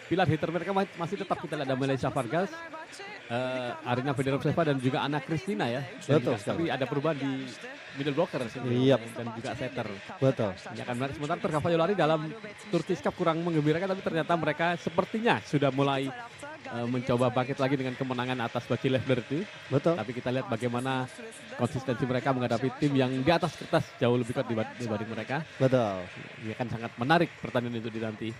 Pilar hitter mereka masih tetap kita lihat ada Malaysia Vargas, Arina Federovseva dan juga Anna Kristina ya. Betul Tapi ada perubahan di middle blocker dan juga setter. Betul. Ini akan menarik. Sementara Turkavayolari dalam Turkish Cup kurang menggembirakan, tapi ternyata mereka sepertinya sudah mulai mencoba bangkit lagi dengan kemenangan atas Bacilef itu. Betul. Tapi kita lihat bagaimana konsistensi mereka menghadapi tim yang di atas kertas jauh lebih kuat dibanding mereka. Betul. Ini akan sangat menarik pertandingan itu dinanti.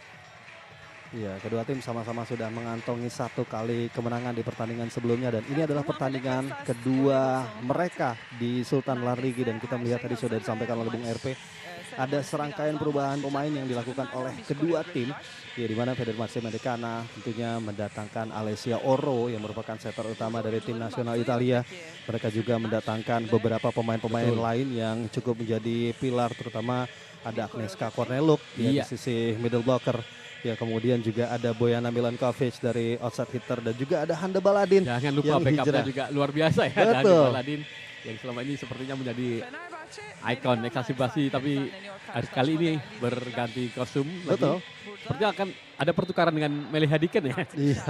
Iya, kedua tim sama-sama sudah mengantongi 1 kali kemenangan di pertandingan sebelumnya dan ini adalah pertandingan kedua mereka di Sultan Larigi dan kita melihat tadi sudah disampaikan oleh Bung RP ada serangkaian perubahan pemain yang dilakukan oleh kedua tim ya, di mana Federmazia Medicana tentunya mendatangkan Alessia Oro yang merupakan setter utama dari tim nasional Italia. Mereka juga mendatangkan beberapa pemain-pemain lain yang cukup menjadi pilar, terutama ada Agnieszka Korneluk di sisi middle blocker. Ya, kemudian juga ada Bojana Milankovic dari outside hitter dan juga ada Hande Baladin. Jangan lupa backupnya juga luar biasa ya. Hande Baladin yang selama ini sepertinya menjadi ikon eksasibasi, tapi kali ini berganti kostum. Betul. Sepertinya akan ada pertukaran dengan Meli Hadiken ya. Iya.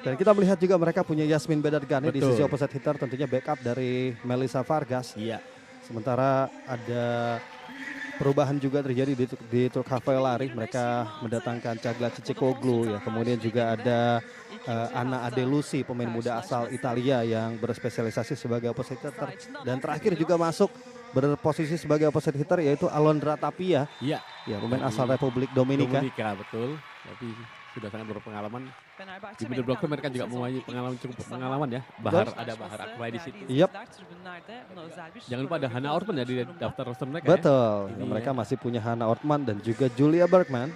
Dan kita melihat juga mereka punya Yasmin Bedargani di sisi opposite hitter, tentunya backup dari Melissa Vargas. Iya. Sementara ada perubahan juga terjadi di Turkavayolari. Mereka mendatangkan Cagla Cicekoglu ya. Kemudian juga ada Anna Adelusi, pemain muda asal Italia yang berspesialisasi sebagai opposite hitter. Dan terakhir juga masuk berposisi sebagai opposite hitter yaitu Alondra Tapia. Iya. Ya, pemain asal Republik Dominika. Betul. Tapi sudah sangat berpengalaman. Di middle blocker mereka juga mempunyai cukup pengalaman ya. Ada Bahar Akbay di situ. Yep. Jangan lupa ada Hannah Ortman ya di daftar roster mereka. Betul. Ya. Mereka masih punya Hannah Ortman dan juga Julia Bergman.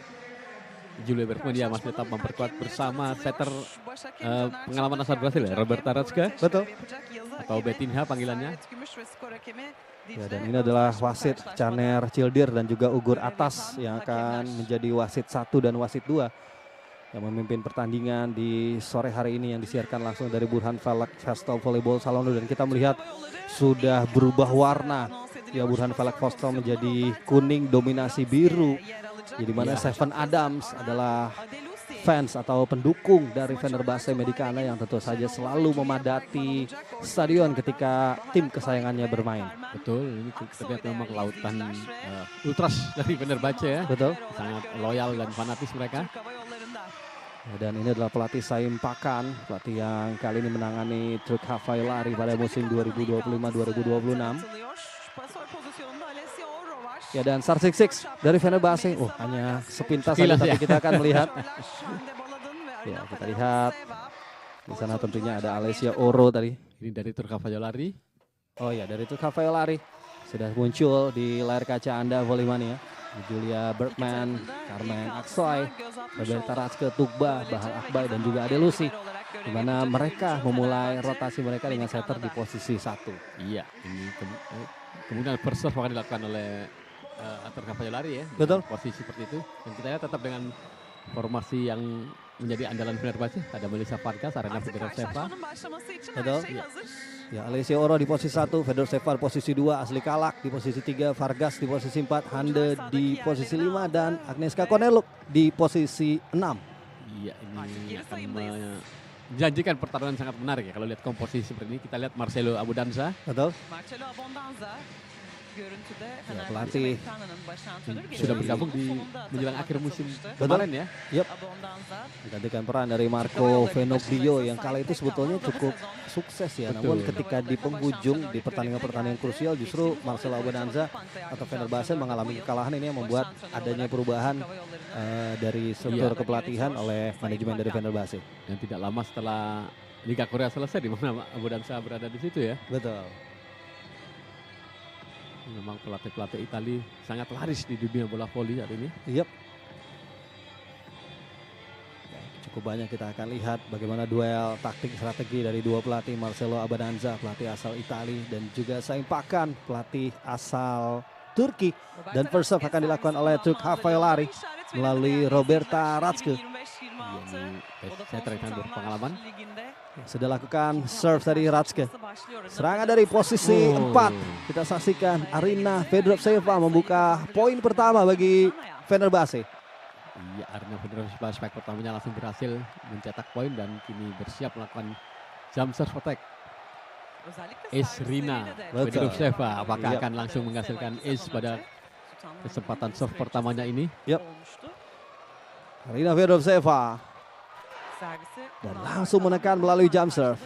Dia masih tetap memperkuat bersama setter pengalaman asal Brasil ya, Roberta Ratska. Betul. Atau Betinha panggilannya. Ya, dan ini adalah wasit Caner Cildir dan juga Ugur Atas yang akan menjadi wasit 1 dan wasit 2 yang memimpin pertandingan di sore hari ini yang disiarkan langsung dari Burhan Falak Festival Volleyball Salondo. Dan kita melihat sudah berubah warna ya, Burhan Falak Festival menjadi kuning dominasi biru. Jadi mana Seven Adams adalah fans atau pendukung dari Fenerbahce Medicana yang tentu saja selalu memadati stadion ketika tim kesayangannya bermain. Betul, ini kita lihat memang lautan ultras dari Fenerbahce ya. Betul. Sangat loyal dan fanatis mereka. Dan ini adalah pelatih Saim Pakan, pelatih yang kali ini menangani Turkavayolari pada musim 2025-2026. Ya, dan Star 66 dari Fenerbahce, hanya sepintas saja tapi kita akan melihat. Ya, kita lihat di sana tentunya ada Alessia Oro tadi. Ini dari Turkavayolari. Oh ya, dari Turkavayolari sudah muncul di layar kaca Anda Volleymania. Julia Bergman, Carmen Aksoy, Roberta Ratske, Tugba, Bahar Akbay dan juga Adelusi. Di mana mereka memulai rotasi mereka dengan setter di posisi 1. Iya, ini kemudian first serve akan dilakukan oleh Turkavayolari ya. Betul. Posisi seperti itu. Dan kita lihat tetap dengan formasi yang menjadi andalan Fenerbahce. Ada Melissa Vargas, Arina Federovseva. Betul. Ya, Alessia Oro di posisi 1, Federovseva di posisi 2, Asli Kalak di posisi 3, Vargas di posisi 4, Hande di posisi 5 dan Agnieszka Korneluk di posisi 6. Iya, ini akan menjanjikan pertarungan sangat menarik ya kalau lihat komposisi seperti ini. Kita lihat Marcelo Abudanza. Betul. Ya, pelatih sudah bergabung di menjelang akhir musim kemarin ya. Yep. Menggantikan peran dari Marco Venoglio yang kala itu sebetulnya cukup sukses ya. Betul. Namun ketika di penghujung di pertandingan-pertandingan krusial justru Marcelo Abudanza atau Fenerbahce mengalami kekalahan. Ini yang membuat adanya perubahan dari struktur kepelatihan oleh manajemen dari Fenerbahce. Dan tidak lama setelah Liga Korea selesai di mana Abudanza berada di situ ya. Betul. Memang pelatih-pelatih Italia sangat laris di dunia bola voli hari ini. Yep. Cukup banyak kita akan lihat bagaimana duel taktik strategi dari dua pelatih, Marcelo Abudanza, pelatih asal Italia, dan juga Saim Pakan, pelatih asal Turki. Dan first serve akan dilakukan oleh Turkavayolari melalui Roberta Ratske. Saya terkait berpengalaman. Sudah lakukan serve dari Ratske. Serangan dari posisi 4. Kita saksikan Arina Federovseva membuka poin pertama bagi Fenerbahce. Iya, Arina Fedorova spike pertamanya langsung berhasil mencetak poin dan kini bersiap melakukan jump serve attack. Ace Rina Fedorova apakah akan langsung menghasilkan ace pada kesempatan serve pertamanya ini? Yap. Arina Fedorova dan langsung menekan melalui jump serve.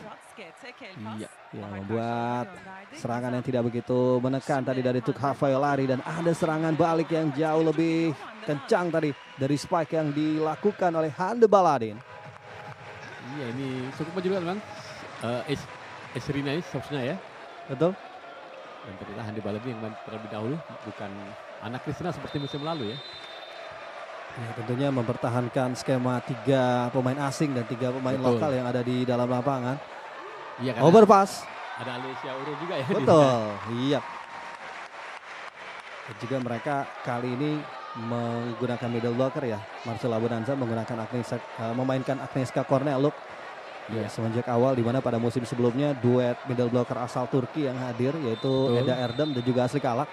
Iya. Yang membuat serangan yang tidak begitu menekan tadi dari Tukha Fayolari, dan ada serangan balik yang jauh lebih kencang tadi dari spike yang dilakukan oleh Hande Baladin. Iya, ini cukup menjualkan Bang. Ace Rina ini seharusnya ya. Betul. Dan ternyata Hande Baladin yang main terlebih dahulu, bukan anak Kristina seperti musim lalu ya. Ya, tentunya mempertahankan skema 3 pemain asing dan 3 pemain lokal yang ada di dalam lapangan. Iya, Overpass. Ada Alicia Uro juga ya. Betul, iya. Dan juga mereka kali ini menggunakan middle blocker ya. Marcella Bonanza memainkan Agnieszka Korneluk. Ya, semenjak awal, di mana pada musim sebelumnya duet middle blocker asal Turki yang hadir yaitu Eda Erdem dan juga Asli Kalak.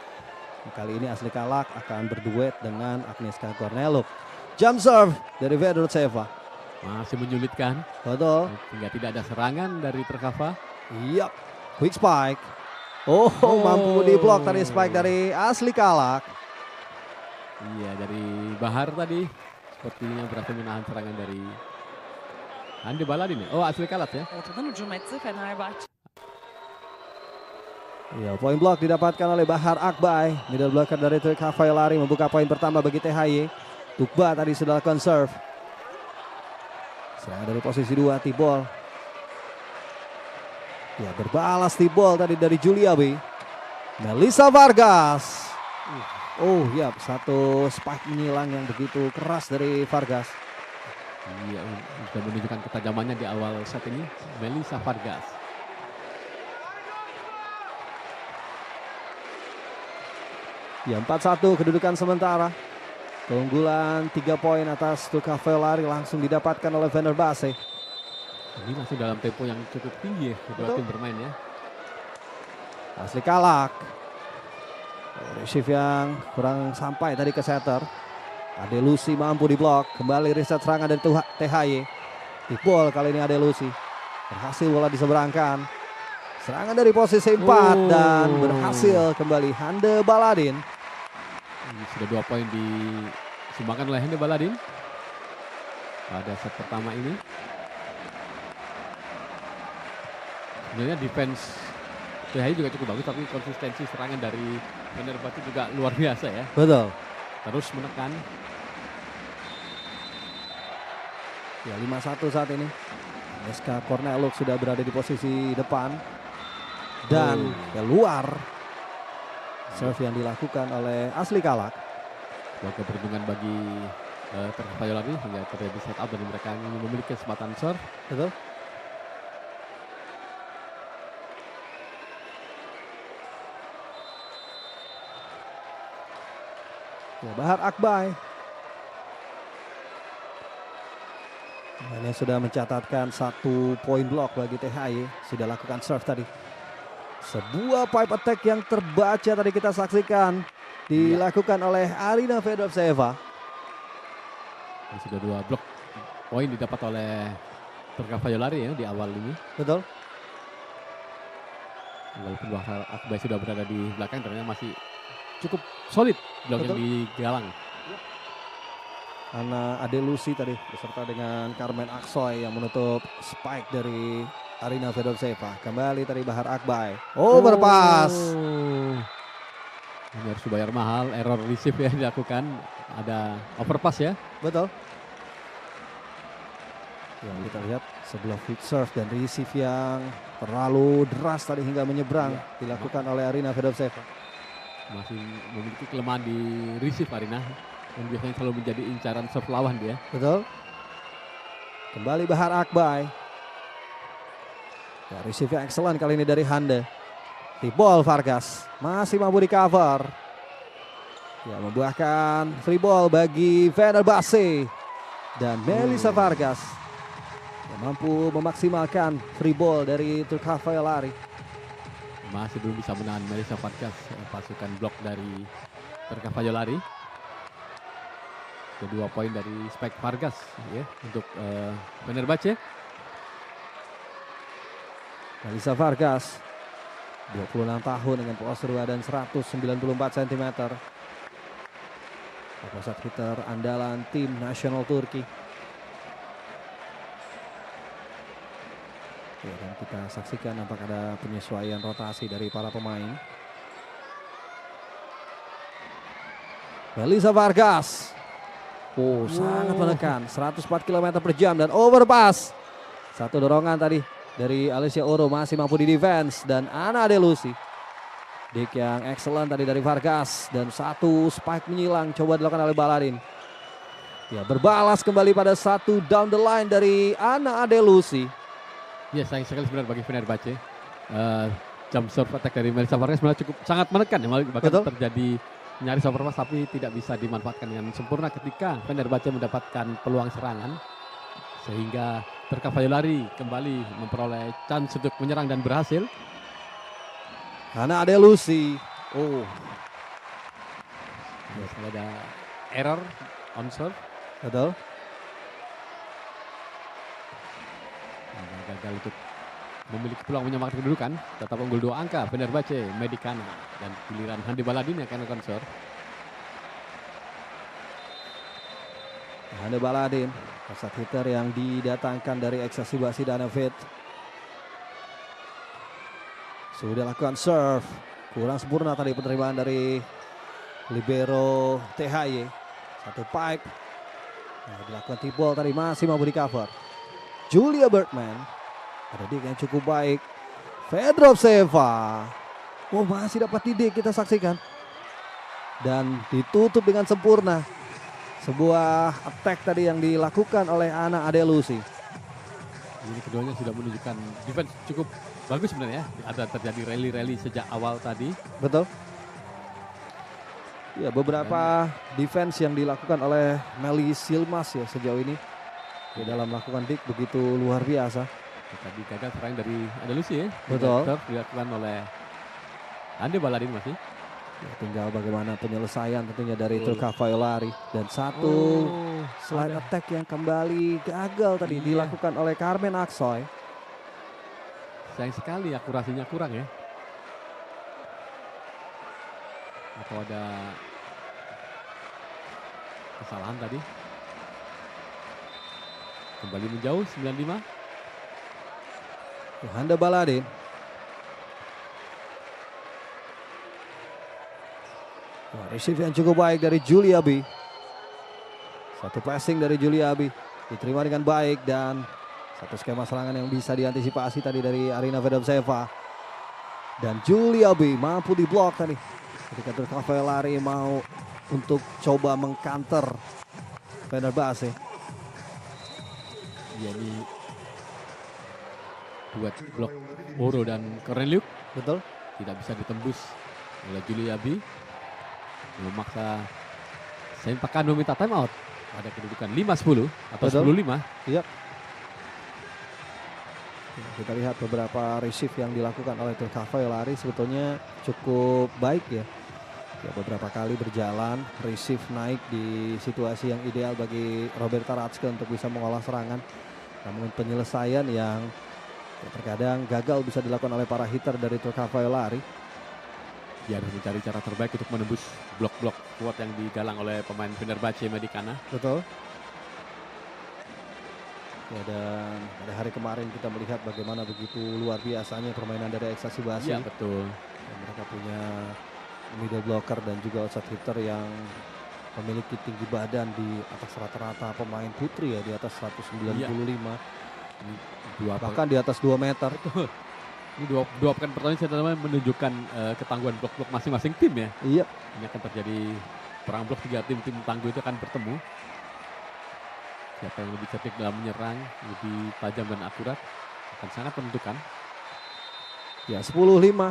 Kali ini Asli Kalak akan berduet dengan Agnieszka Korneluk. Jump serve dari Fedorova. Masih menyulitkan. Betul. Hingga tidak ada serangan dari Trkava. Iya. Quick spike. Oh, mampu diblok tadi spike dari Asli Kalak. Iya, dari Bahar tadi sepertinya berhasil menahan serangan dari Hande Baladin ya. Oh, Asli Kalak ya. Iya, poin blok didapatkan oleh Bahar Akbay. Middle blocker dari Tukha Fayolari membuka poin pertama bagi THY. Tukba tadi sudah lakukan serve. Serangan dari posisi 2, Tibol. Ya, berbalas Tibol tadi dari Julia B. Melissa Vargas. Oh ya, satu spike menyilang yang begitu keras dari Vargas. Iya, sudah menunjukkan ketajamannya di awal set ini, Melissa Vargas. Ya, 4-1 kedudukan sementara. Keunggulan 3 poin atas Tukha Fayolari langsung didapatkan oleh Fenerbahce. Ini masih dalam tempo yang cukup tinggi ya, kedua tim bermain ya. Asli Kalak. Receive yang kurang sampai tadi ke setter. Ade Lucy mampu diblok. Kembali reset serangan dari THY. Tibol kali ini Ade Lucy. Berhasil bola diseberangkan. Serangan dari posisi 4 dan berhasil kembali Hande Baladin. Sudah 2 poin disumbangkan oleh Hande Baladin pada set pertama ini. Sebenarnya defense THY juga cukup bagus, tapi konsistensi serangan dari Fenerbahce juga luar biasa ya. Betul. Terus menekan. Ya, 5-1 saat ini. Agnieszka Korneluk sudah berada di posisi depan. Dan keluar serve yang dilakukan oleh Asli Kalak. Sebuah keberuntungan bagi Tukha Fayolari hingga terjadi set up dan mereka ingin memiliki kesempatan serve. Betul. Ya, Bahar Akbay. Ini sudah mencatatkan 1 poin blok bagi THY. Sudah lakukan serve tadi. Sebuah pipe attack yang terbaca tadi kita saksikan. Dilakukan oleh Arina Fedorova. Ini sudah 2 blok poin didapat oleh Tukha Fayolari ya di awal ini. Betul. Walaupun Bahar Akbay sudah berada di belakang, ternyata masih cukup solid blok yang digalang. Karena Ade Lucy tadi beserta dengan Carmen Aksoy yang menutup spike dari Arina Fedorova. Kembali tadi Bahar Akbay. Overpass. Ini harus dibayar mahal, error receive ya dilakukan. Ada overpass ya. Betul. Ya, kita lihat sebelah quick serve dan receive yang terlalu deras tadi hingga menyeberang dilakukan oleh Arina Fedorova. Masih memiliki kelemahan di receive Arina, yang biasanya selalu menjadi incaran serve lawan dia. Betul. Kembali Bahar Akbay. Ya, receive yang excellent kali ini dari Hande. Tibol Vargas masih mampu di cover. Ya, membuahkan free ball bagi Fenerbahce. Dan Melissa Vargas yang mampu memaksimalkan free ball dari Tukha Fayolari. Masih belum bisa menahan Melissa Vargas pasukan blok dari Tukha Fayolari. kedua poin dari Spike Vargas ya untuk Fenerbahce. Elisa Vargas 26 tahun dengan postur badan 194 cm. Opposite hitter andalan tim nasional Turki. Ya, dan kita saksikan apakah ada penyesuaian rotasi dari para pemain. Elisa Vargas. Sangat menekan 104 km per jam dan overpass. Satu dorongan tadi dari Alicia Oro masih mampu di defense dan Ana Delusi. Dik yang excellent tadi dari Vargas dan satu spike menyilang coba dilakukan oleh Baladin. Ya, berbalas kembali pada satu down the line dari Ana Adelusi. Ya, sayang sekali sebenarnya bagi Fenerbahce. Jump serve attack dari Melissa Vargas malah cukup sangat menekan ya, bahkan Betul. terjadi nyaris overpass tapi tidak bisa dimanfaatkan dengan sempurna ketika Fenerbahce mendapatkan peluang serangan sehingga Terkavayolari kembali memperoleh chance untuk menyerang dan berhasil. Ana Adelusi. Ada error on serve. Betul. Gagal untuk memiliki peluang menyamakan kedudukan. Tetap unggul 2 angka Fenerbahce Medicana dan giliran Hande Baladin yang akan melakukan serve. Hande Baladin, pesat hitter yang didatangkan dari Excelsior Danevet. Sudah lakukan serve, kurang sempurna tadi penerimaan dari libero THY. Satu pipe, dilakukan tip ball tadi masih mampu di cover. Julia Bergman, ada dik yang cukup baik. Fedrovseva, masih dapat didik kita saksikan. Dan ditutup dengan sempurna. Sebuah attack tadi yang dilakukan oleh Ana Adelusi. Ini keduanya sudah menunjukkan defense cukup bagus sebenarnya. Ada terjadi rally-rally sejak awal tadi. Betul. Ya, beberapa defense yang dilakukan oleh Meli Silmas ya sejauh ini. Di dalam melakukan dik begitu luar biasa. Tadi gagal serang dari Adelusi ya. Betul. Dilakukan oleh Hande Baladin masih. Ya, tinggal bagaimana penyelesaian tentunya dari Terkavayolari. Dan satu slide attack yang kembali gagal tadi dilakukan oleh Carmen Aksoy. Sayang sekali akurasinya kurang ya. Atau ada kesalahan tadi. Kembali menjauh 95. Hande Baladin. Receive yang cukup baik dari Julia B. Satu passing dari Julia B diterima dengan baik dan satu skema serangan yang bisa diantisipasi tadi dari Arina Fedovseva. Dan Julia B mampu diblok tadi ketika Terkavayolari mau untuk coba mengcounter Fenerbahce. Ya, ini buat blok Oro dan Korneliuk. Betul. Tidak bisa ditembus oleh Julia B. Memaksa Sempakan meminta time out. Ada kedudukan 5-10 atau 10-5. Iya. Kita lihat beberapa receive yang dilakukan oleh Terkavayolari sebetulnya cukup baik ya. Beberapa kali berjalan, receive naik di situasi yang ideal bagi Roberta Ratske untuk bisa mengolah serangan. Namun penyelesaian yang terkadang gagal bisa dilakukan oleh para hitter dari Terkavayolari. Dia harus mencari cara terbaik untuk menembus blok-blok kuat yang digalang oleh pemain Fenerbahce Medicana. Betul. Ya, dan pada hari kemarin kita melihat bagaimana begitu luar biasanya permainan dari Excelsior. Iya, betul. Dan mereka punya middle blocker dan juga outside hitter yang memiliki tinggi badan di atas rata-rata pemain putri ya, di atas 195. Iya. Bahkan di atas 2 meter. Betul. Ini dua pekan pertama ini menunjukkan ketangguhan blok-blok masing-masing tim ya. Iya. Ini akan terjadi perang blok 3 tim tangguh itu akan bertemu. Siapa yang lebih cerdik dalam menyerang, lebih tajam dan akurat akan sangat menentukan. Ya, 10-5.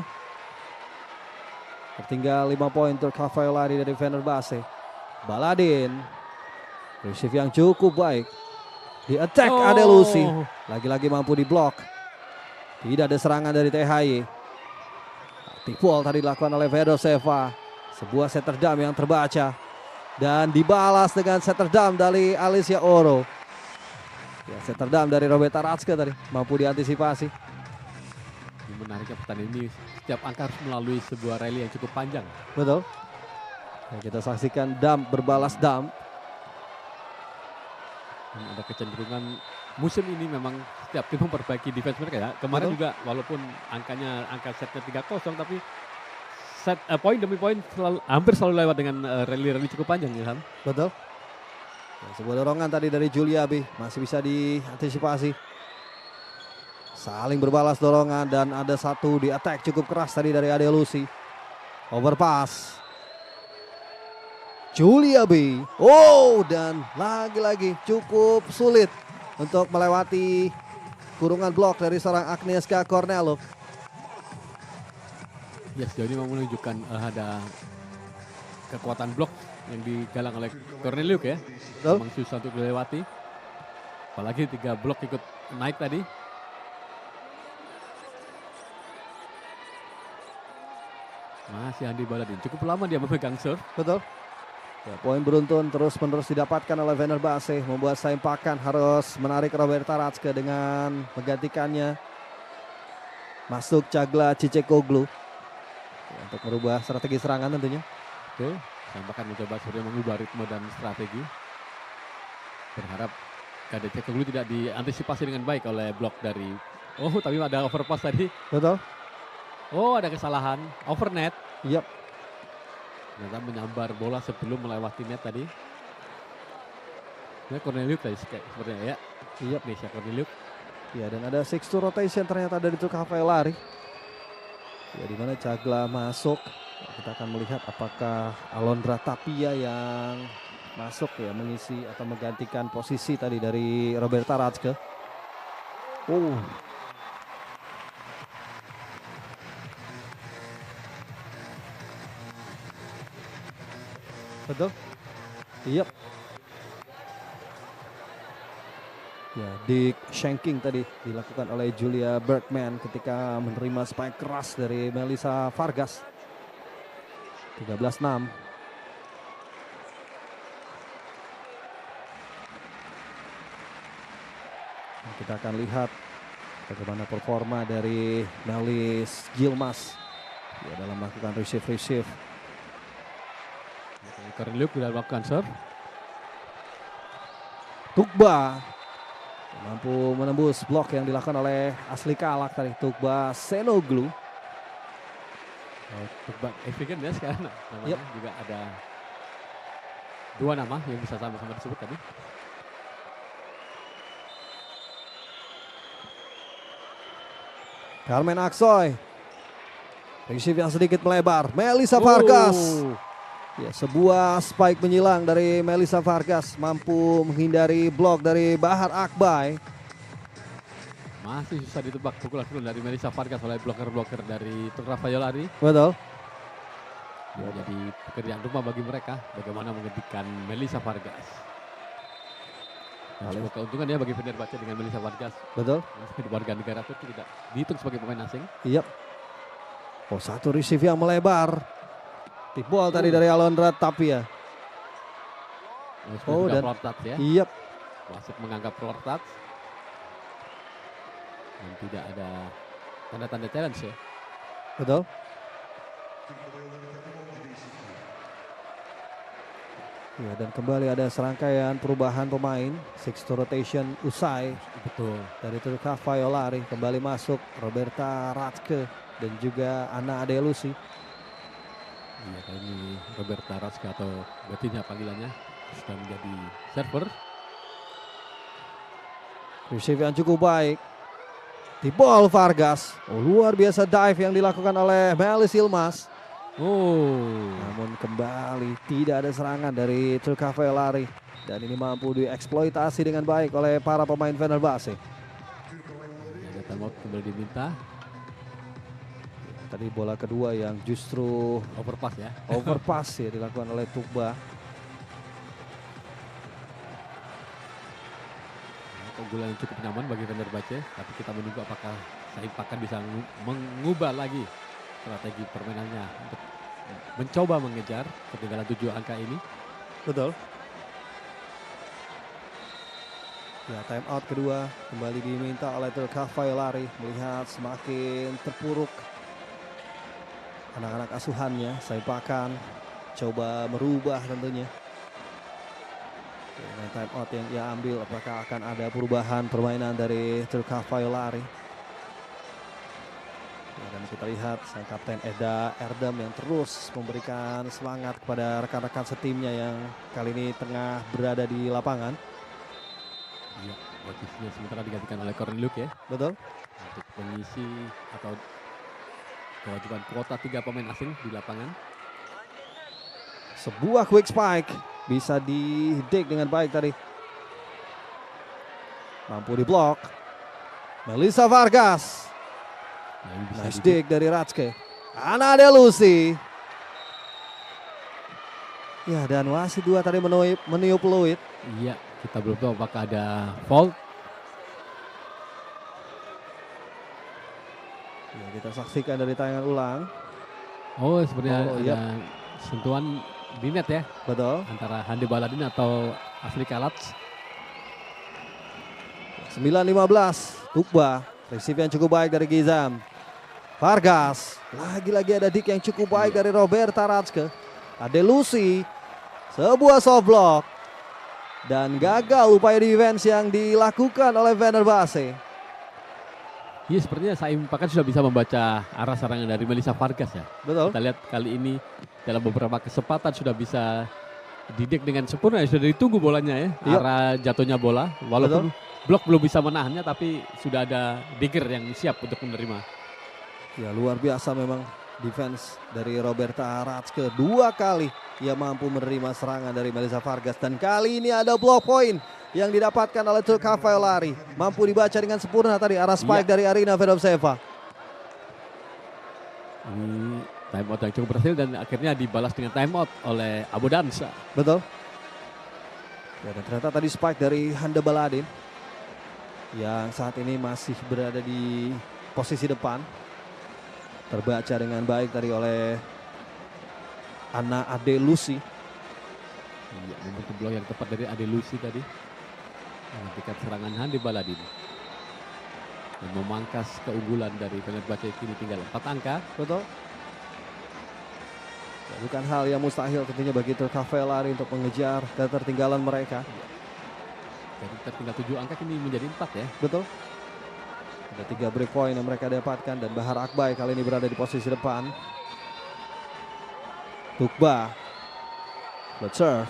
Tertinggal 5 poin Terkavayolari dari Fenerbahce. Baladin. Receive yang cukup baik. Di attack Adelusi. Lagi-lagi mampu diblok. Tidak ada serangan dari THY. Tip ball tadi dilakukan oleh Fedoseva. Sebuah set terdam yang terbaca. Dan dibalas dengan Zetterdam dari Alicia Oro. Ya, Zetterdam dari Roberta Ratske tadi mampu diantisipasi. Yang menariknya pertandingan ini setiap angka harus melalui sebuah rally yang cukup panjang. Betul. Ya, kita saksikan Dam berbalas Dam. Ada kecenderungan musim ini memang setiap tim memperbaiki defense mereka ya. Kemarin juga walaupun angka setnya 3-0 tapi set poin demi poin hampir selalu lewat dengan rally-rally cukup panjang ya kan. Betul. Ya, sebuah dorongan tadi dari Julia B masih bisa diantisipasi. Saling berbalas dorongan dan ada satu di attack cukup keras tadi dari Ade Lucy. Overpass. Julia B. Oh, dan lagi-lagi cukup sulit untuk melewati kurungan blok dari seorang Agnieszka Korneluk. Ya, sejauh ini memang menunjukkan ada kekuatan blok yang digalang oleh Korneluk ya. Betul. Memang susah untuk dilewati. Apalagi 3 blok ikut naik tadi. Masih Andi Baladin, cukup lama dia memegang serve. Betul. Ya, poin beruntun terus-menerus didapatkan oleh Fenerbahce, membuat Saim Pakan harus menarik Roberta Ratske dengan menggantikannya. Masuk Cagla Cicekoglu ya, untuk merubah strategi serangan tentunya. Betul, Saim Pakan mencoba sebenarnya mengubah ritme dan strategi. Berharap Kade Cicekoglu tidak diantisipasi dengan baik oleh blok dari. Oh, tapi ada overpass tadi. Betul. Oh, ada kesalahan, overnet. Yap. Ternyata menyambar bola sebelum melewati net tadi. Ya, Korneluk tadi sepertinya ya. Iya, Nesha Korneluk. Ya, dan ada 6-2 rotation ternyata dari Turk Lari. Ya, di mana Cagla masuk. Kita akan melihat apakah Alondra Tapia yang masuk ya mengisi atau menggantikan posisi tadi dari Roberta Ratske. Betul. Yep. Ya, Dick shanking tadi dilakukan oleh Julia Bergman ketika menerima spike keras dari Melissa Vargas. 13-6. Kita akan lihat bagaimana performa dari Melis Gilmas ya, dalam melakukan receive. Korneluk sudah melakukan serve. Tugba mampu menembus blok yang dilakukan oleh Asli Kalak tadi. Tugba Senoglu. Tugba Evigen ya sekarang namanya juga ada 2 nama yang bisa sama-sama disebut tadi. Carmen Aksoy. Receive yang sedikit melebar. Melissa Vargas. Ya, sebuah spike menyilang dari Melissa Vargas mampu menghindari blok dari Bahar Akbai. Masih susah ditebak pukulan dari Melissa Vargas oleh bloker-bloker dari Turk Lari. Betul. Ya, jadi pekerjaan rumah bagi mereka bagaimana menghentikan Melissa Vargas. Dan sebuah keuntungan ya bagi Fenerbahce dengan Melissa Vargas. Betul. Warga negara itu tidak dihitung sebagai pemain asing. Iya. Oh, satu receive yang melebar. Tip ball tadi dari Alondra Tapia. Dan floor touch ya. Iya. Wasit menganggap floor touch. Dan tidak ada tanda-tanda challenge ya. Betul. Ya, dan kembali ada serangkaian perubahan pemain. 6-2 rotation usai. Betul. Dari Turka Lari kembali masuk Roberta Ratske dan juga Anna Adelusi. Iya, kali ini Roberta Ratske atau Bettina panggilannya sudah menjadi server. Receive yang cukup baik. Di ball Vargas. Oh, luar biasa dive yang dilakukan oleh Melis Yilmaz. Namun kembali tidak ada serangan dari Turk Lari. Dan ini mampu dieksploitasi dengan baik oleh para pemain Fenerbahce. Ada timeout kembali diminta. Tadi bola kedua yang justru overpass ya. Overpass ya dilakukan oleh Tugba. Keunggulan yang cukup nyaman bagi Fenerbahce, tapi kita menunggu apakah Saim Pakan bisa mengubah lagi strategi permainannya untuk mencoba mengejar ketinggalan 7 angka ini. Betul. Ya, time out kedua kembali diminta oleh Turka Fayolari melihat semakin terpuruk anak-anak asuhannya. Saipakan coba merubah tentunya. Dengan time out yang ia ambil, apakah akan ada perubahan permainan dari Turka Fayolari? Ya, dan kita lihat sang kapten Eda Erdem yang terus memberikan semangat kepada rekan-rekan setimnya yang kali ini tengah berada di lapangan. Iya, posisinya sementara digantikan oleh Corey Luke ya. Betul. Untuk mengisi atau kewajiban kuota 3 pemain asing di lapangan. Sebuah quick spike bisa didik dengan baik tadi. Mampu diblok. Melissa Vargas. Nice dig dari Ratske. Ana Delusi. Ya, dan wasit 2 tadi meniup peluit. Iya, kita belum tahu apakah ada fault. Ya, kita saksikan dari tayangan ulang. Oh, sebenarnya ada iya. sentuhan di net ya. Betul. Antara Hande Baladin atau Asli Kalats. 9-15. Tukba. Receive yang cukup baik dari Gizam. Vargas. Lagi-lagi ada dik yang cukup baik dari Roberta Ratske. Ada Lucy. Sebuah soft block. Dan gagal upaya defense yang dilakukan oleh Fenerbahce. Iya, sepertinya Saim Pakan sudah bisa membaca arah serangan dari Melissa Vargas ya. Betul. Kita lihat kali ini dalam beberapa kesempatan sudah bisa didik dengan sempurna. Sudah ditunggu bolanya ya. Iya. Arah jatuhnya bola. Walaupun blok belum bisa menahannya, tapi sudah ada digger yang siap untuk menerima. Ya, luar biasa memang defense dari Roberta Ratske. 2 kali ia mampu menerima serangan dari Melissa Vargas. Dan kali ini ada block point yang didapatkan oleh Turka Fayolari. Mampu dibaca dengan sempurna tadi arah spike dari Arina Vedovseva. Ini time out yang cukup berhasil dan akhirnya dibalas dengan time out oleh Abu Dansa. Betul. Ya, dan ternyata tadi spike dari Hande Baladin yang saat ini masih berada di posisi depan. Terbaca dengan baik tadi oleh Ana Adelusi. Iya, membentuk blok yang tepat dari Adelusi tadi. Menghentikan serangan Hande Baladin. Dan memangkas keunggulan dari Fenerbahce kini tinggal 4 angka. Betul. Ya, bukan hal yang mustahil tentunya bagi Turka Fayolari untuk mengejar ketertinggalan mereka. Jadi tertinggal 7 angka kini menjadi 4 ya. Betul. Ada 3 break point yang mereka dapatkan dan Bahar Akbai kali ini berada di posisi depan. Tukba. Let's serve.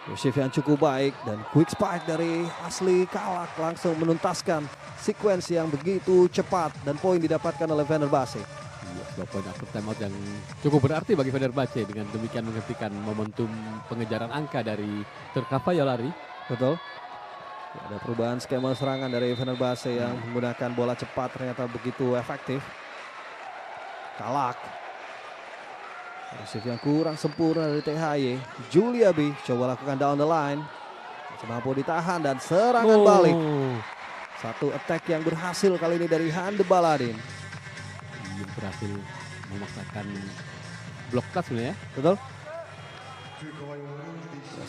Receive yang cukup baik dan quick spike dari Asli Kalak langsung menuntaskan sekuensi yang begitu cepat dan poin didapatkan oleh Fenerbahce. Iya, 2 poin after timeout yang cukup berarti bagi Fenerbahce dengan demikian menghentikan momentum pengejaran angka dari Turka Fayolari. Betul. Ada perubahan skema serangan dari Fenerbahce yang menggunakan bola cepat ternyata begitu efektif. Kalak. Receive yang kurang sempurna dari THY. Julia B coba lakukan down the line. Mampu ditahan dan serangan balik. Satu attack yang berhasil kali ini dari Hande Baladin. Yang berhasil memaksakan blok tas ya. Betul.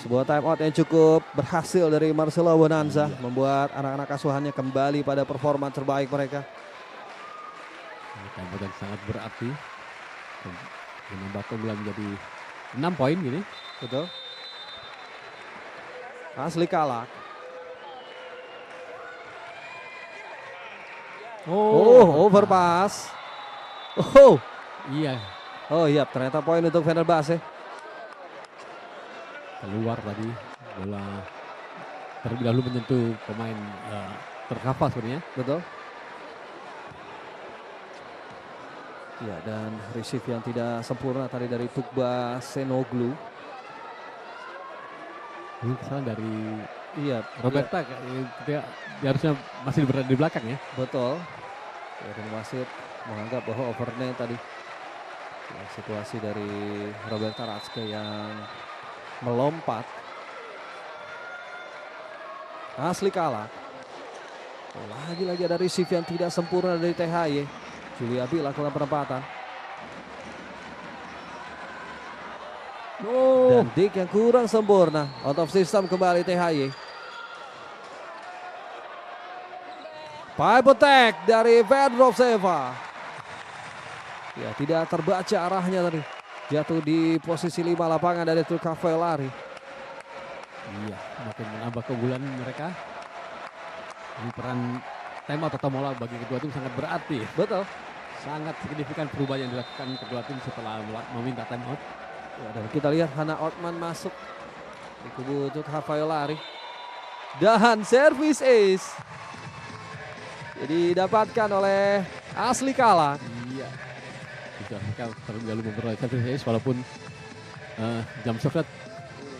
Sebuah time out yang cukup berhasil dari Marcelo Bonanza. Membuat anak-anak asuhannya kembali pada performa terbaik mereka. Time out yang sangat berarti. Menambah keunggulan menjadi 6 poin gini. Betul. Asli Kalak. Overpass. Iya. Oh iya, ternyata poin untuk Fenerbahce. Keluar tadi bola terlebih dahulu menyentuh pemain terkapa sebenarnya. Betul. Ya, dan receive yang tidak sempurna tadi dari Tukba Senoglu. Ini kesalahan dari Roberta. Dia harusnya masih berada di belakang ya. Betul. Ya, dan wasit menganggap bahwa overnya tadi. Ya, situasi dari Roberta Ratske yang melompat. Asli Kalak. Lagi-lagi ada receive yang tidak sempurna dari THY. Julia B lakukan penempatan. Dan Dick yang kurang sempurna. Out of system kembali THY. Pipe attack dari Vendrovseva. Ya, tidak terbaca arahnya tadi. Jatuh di posisi 5 lapangan dari Truk Cavallari. Iya, makin menambah keunggulan mereka. Ini peran timeout atau mola bagi kedua tim sangat berarti. Betul. Sangat signifikan perubahan yang dilakukan kedua tim setelah meminta timeout. Ya, dan kita lihat Hannah Ortman masuk di kubu Truk Cavallari. Dan service ace. Jadi didapatkan oleh Asli Kala. Iya. Bisa mereka terlebih dahulu memperoleh service ace walaupun jam serve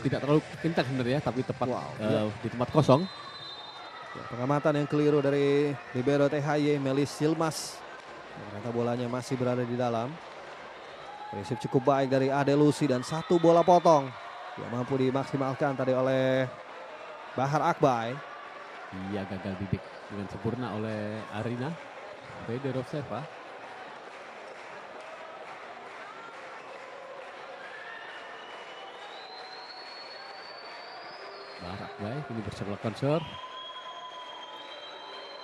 tidak terlalu kencang sebenarnya, tapi tepat di tempat kosong. Ya, pengamatan yang keliru dari libero THY Melis Yilmaz. Ternyata bolanya masih berada di dalam. Resip cukup baik dari Ade Lucy dan satu bola potong yang mampu dimaksimalkan tadi oleh Bahar Akbai. Iya, gagal didik dengan sempurna oleh Arina Vendrovseva. Bahar Akbai ini bersiap melakukan serve.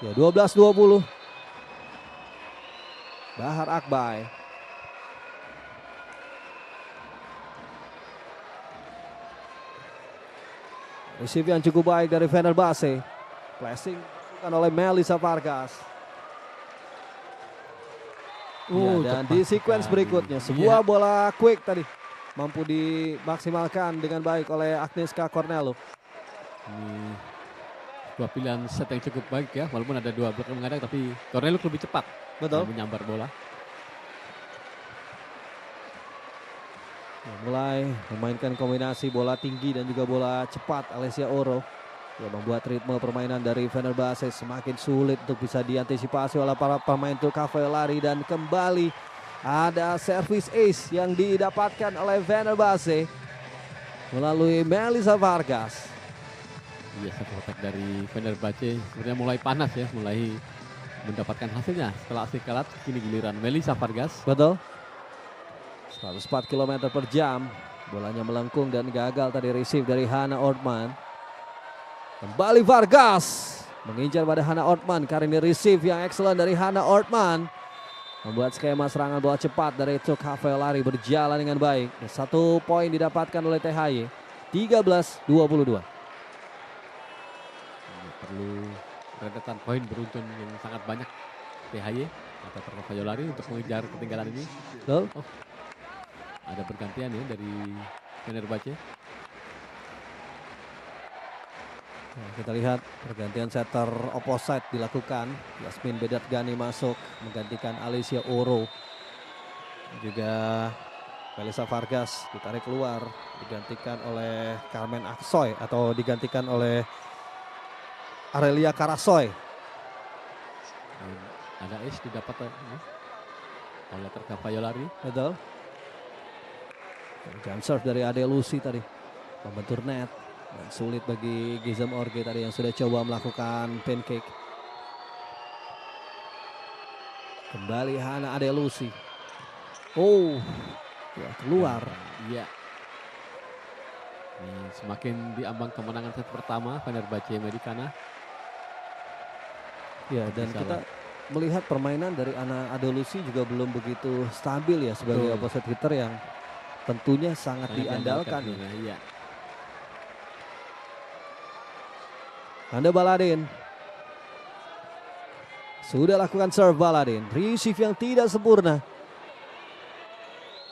Ya, 12-20. Bahar Akbai. Receive yang cukup baik dari Fenerbahce. Flashing dilakukan oleh Melissa Vargas. Dan di sequence berikutnya sebuah bola quick tadi mampu dimaksimalkan dengan baik oleh Agnieszka Cornelo. Ini dua pilihan set yang cukup baik ya, walaupun ada dua blok yang menghadang, tapi Cornelo lebih cepat. Betul. Menyambar bola. Mulai memainkan kombinasi bola tinggi dan juga bola cepat Alessia Oro. Yang membuat ritme permainan dari Fenerbahce semakin sulit untuk bisa diantisipasi oleh para pemain Truk Cavallari. Dan kembali ada service ace yang didapatkan oleh Fenerbahce melalui Melissa Vargas. Iya, satu attack dari Fenerbahce sebenarnya mulai panas ya, mulai mendapatkan hasilnya setelah Asli Kalat. Kini giliran Melissa Vargas. Betul. 104 km per jam. Bolanya melengkung dan gagal tadi receive dari Hannah Ortman. Kembali Vargas mengincar pada Hannah Ortman. Kali ini receive yang excellent dari Hannah Ortman membuat skema serangan bola cepat dari Truk Cavallari berjalan dengan baik. Dan satu poin didapatkan oleh THY. 13-22. Perlu rentetan poin beruntun yang sangat banyak THY atau Truk Cavallari untuk mengejar ketinggalan ini. Betul. Ada pergantian ya dari Fenerbahce. Nah, kita lihat pergantian setter opposite dilakukan. Yasmin Bedat Gani masuk menggantikan Alessia Oro. Juga Melissa Vargas ditarik keluar, digantikan oleh Carmen Aksoy atau digantikan oleh Arelia Karasoy. Ada ace didapat oleh Truk Cavallari. Betul. Jump serve dari Ade Lucy tadi membentur net. Dan sulit bagi Gizem Orge tadi yang sudah coba melakukan pancake. Kembali Hannah Ade Lucy. Ya, keluar. Iya. Ini semakin diambang kemenangan set pertama Fenerbahce Medicana. Ya, dan kita melihat permainan dari Hannah Ade Lucy juga belum begitu stabil ya sebagai opposite hitter yang tentunya sangat diandalkan. Iya. Anda Baladin sudah lakukan serve Baladin, receive yang tidak sempurna.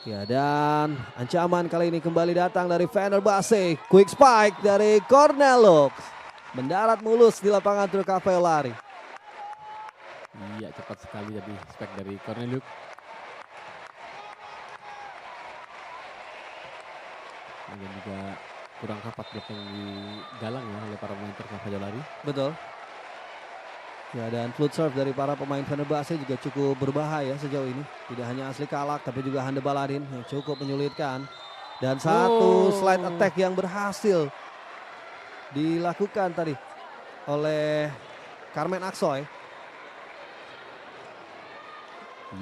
Ya, dan ancaman kali ini kembali datang dari Fenerbahce. Quick spike dari Cornelo mendarat mulus di lapangan Truk Cavallari. Iya, cepat sekali jadi spike dari Cornelius. Dan juga kurang rapat blok yang digalang ya oleh para pemain Truk Cavallari. Betul. Ya, dan float serve dari para pemain Fenerbahce juga cukup berbahaya sejauh ini. Tidak hanya Asli Kalak tapi juga Hande Baladin yang cukup menyulitkan. Dan satu slide attack yang berhasil dilakukan tadi oleh Carmen Aksoy.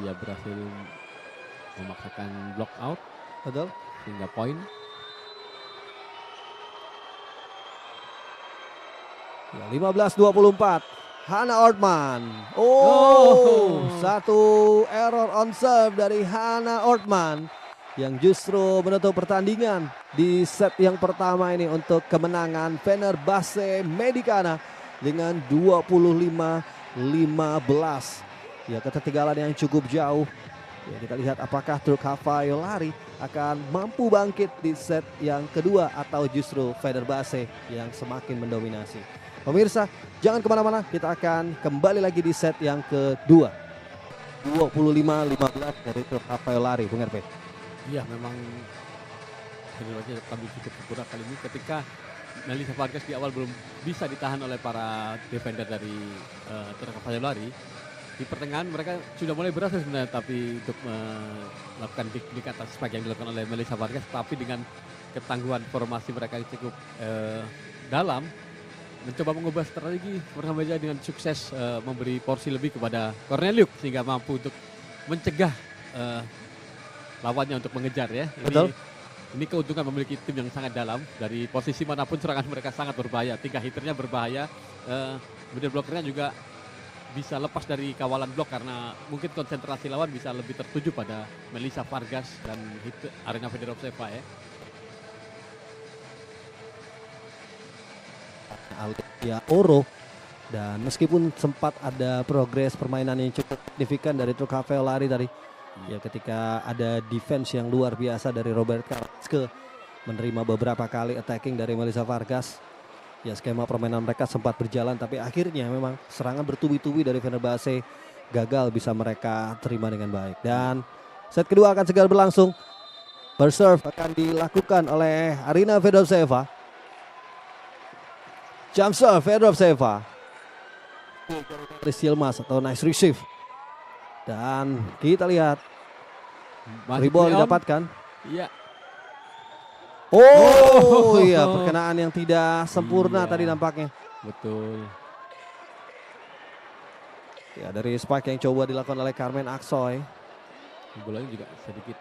Ia berhasil memaksakan block out. Betul. Sehingga poin. Ya, 15-24. Hannah Ortman. Oh, satu error on serve dari Hannah Ortman yang justru menutup pertandingan di set yang pertama ini untuk kemenangan Fenerbahce Medicana dengan 25-15. Ya, ketertinggalan yang cukup jauh. Ya, kita lihat apakah Turk Hafayolari akan mampu bangkit di set yang kedua atau justru Fenerbahce yang semakin mendominasi. Pemirsa, jangan kemana-mana, kita akan kembali lagi di set yang kedua. 25-15 dari Turk Hafayolari, Bung RP. Iya, memang Fenerbahce tampil cukup sempurna kali ini ketika Melissa Vargas di awal belum bisa ditahan oleh para defender dari Turk Hafayolari. Di pertengahan mereka sudah mulai berhasil sebenarnya, tapi untuk melakukan diklik atas spike yang dilakukan oleh Melissa Vargas, tapi dengan ketangguhan formasi mereka yang cukup dalam, mencoba mengubah strategi Fenerbahce dengan sukses memberi porsi lebih kepada Corneliuk sehingga mampu untuk mencegah lawannya untuk mengejar ya. Betul. Ini keuntungan memiliki tim yang sangat dalam, dari posisi manapun serangan mereka sangat berbahaya. 3 hitternya berbahaya, middle blockernya juga bisa lepas dari kawalan blok karena mungkin konsentrasi lawan bisa lebih tertuju pada Melissa Vargas dan Aryna Fedorceva ya. Alexia Oro, dan meskipun sempat ada progres permainan yang cukup signifikan dari Turk Hafayolari tadi, ya ketika ada defense yang luar biasa dari Robert Karlske menerima beberapa kali attacking dari Melissa Vargas. Ya, skema permainan mereka sempat berjalan, tapi akhirnya memang serangan bertubi-tubi dari Fenerbahce gagal bisa mereka terima dengan baik. Dan set kedua akan segera berlangsung. Berserve akan dilakukan oleh Aryna Fedorceva. Jump serve Fedorceva. Yilmaz atau nice receive. Dan kita lihat rebound didapatkan. Iya. Oh iya, perkenaan yang tidak sempurna tadi nampaknya. Betul. Ya, dari spike yang coba dilakukan oleh Carmen Aksoy. Bolanya juga sedikit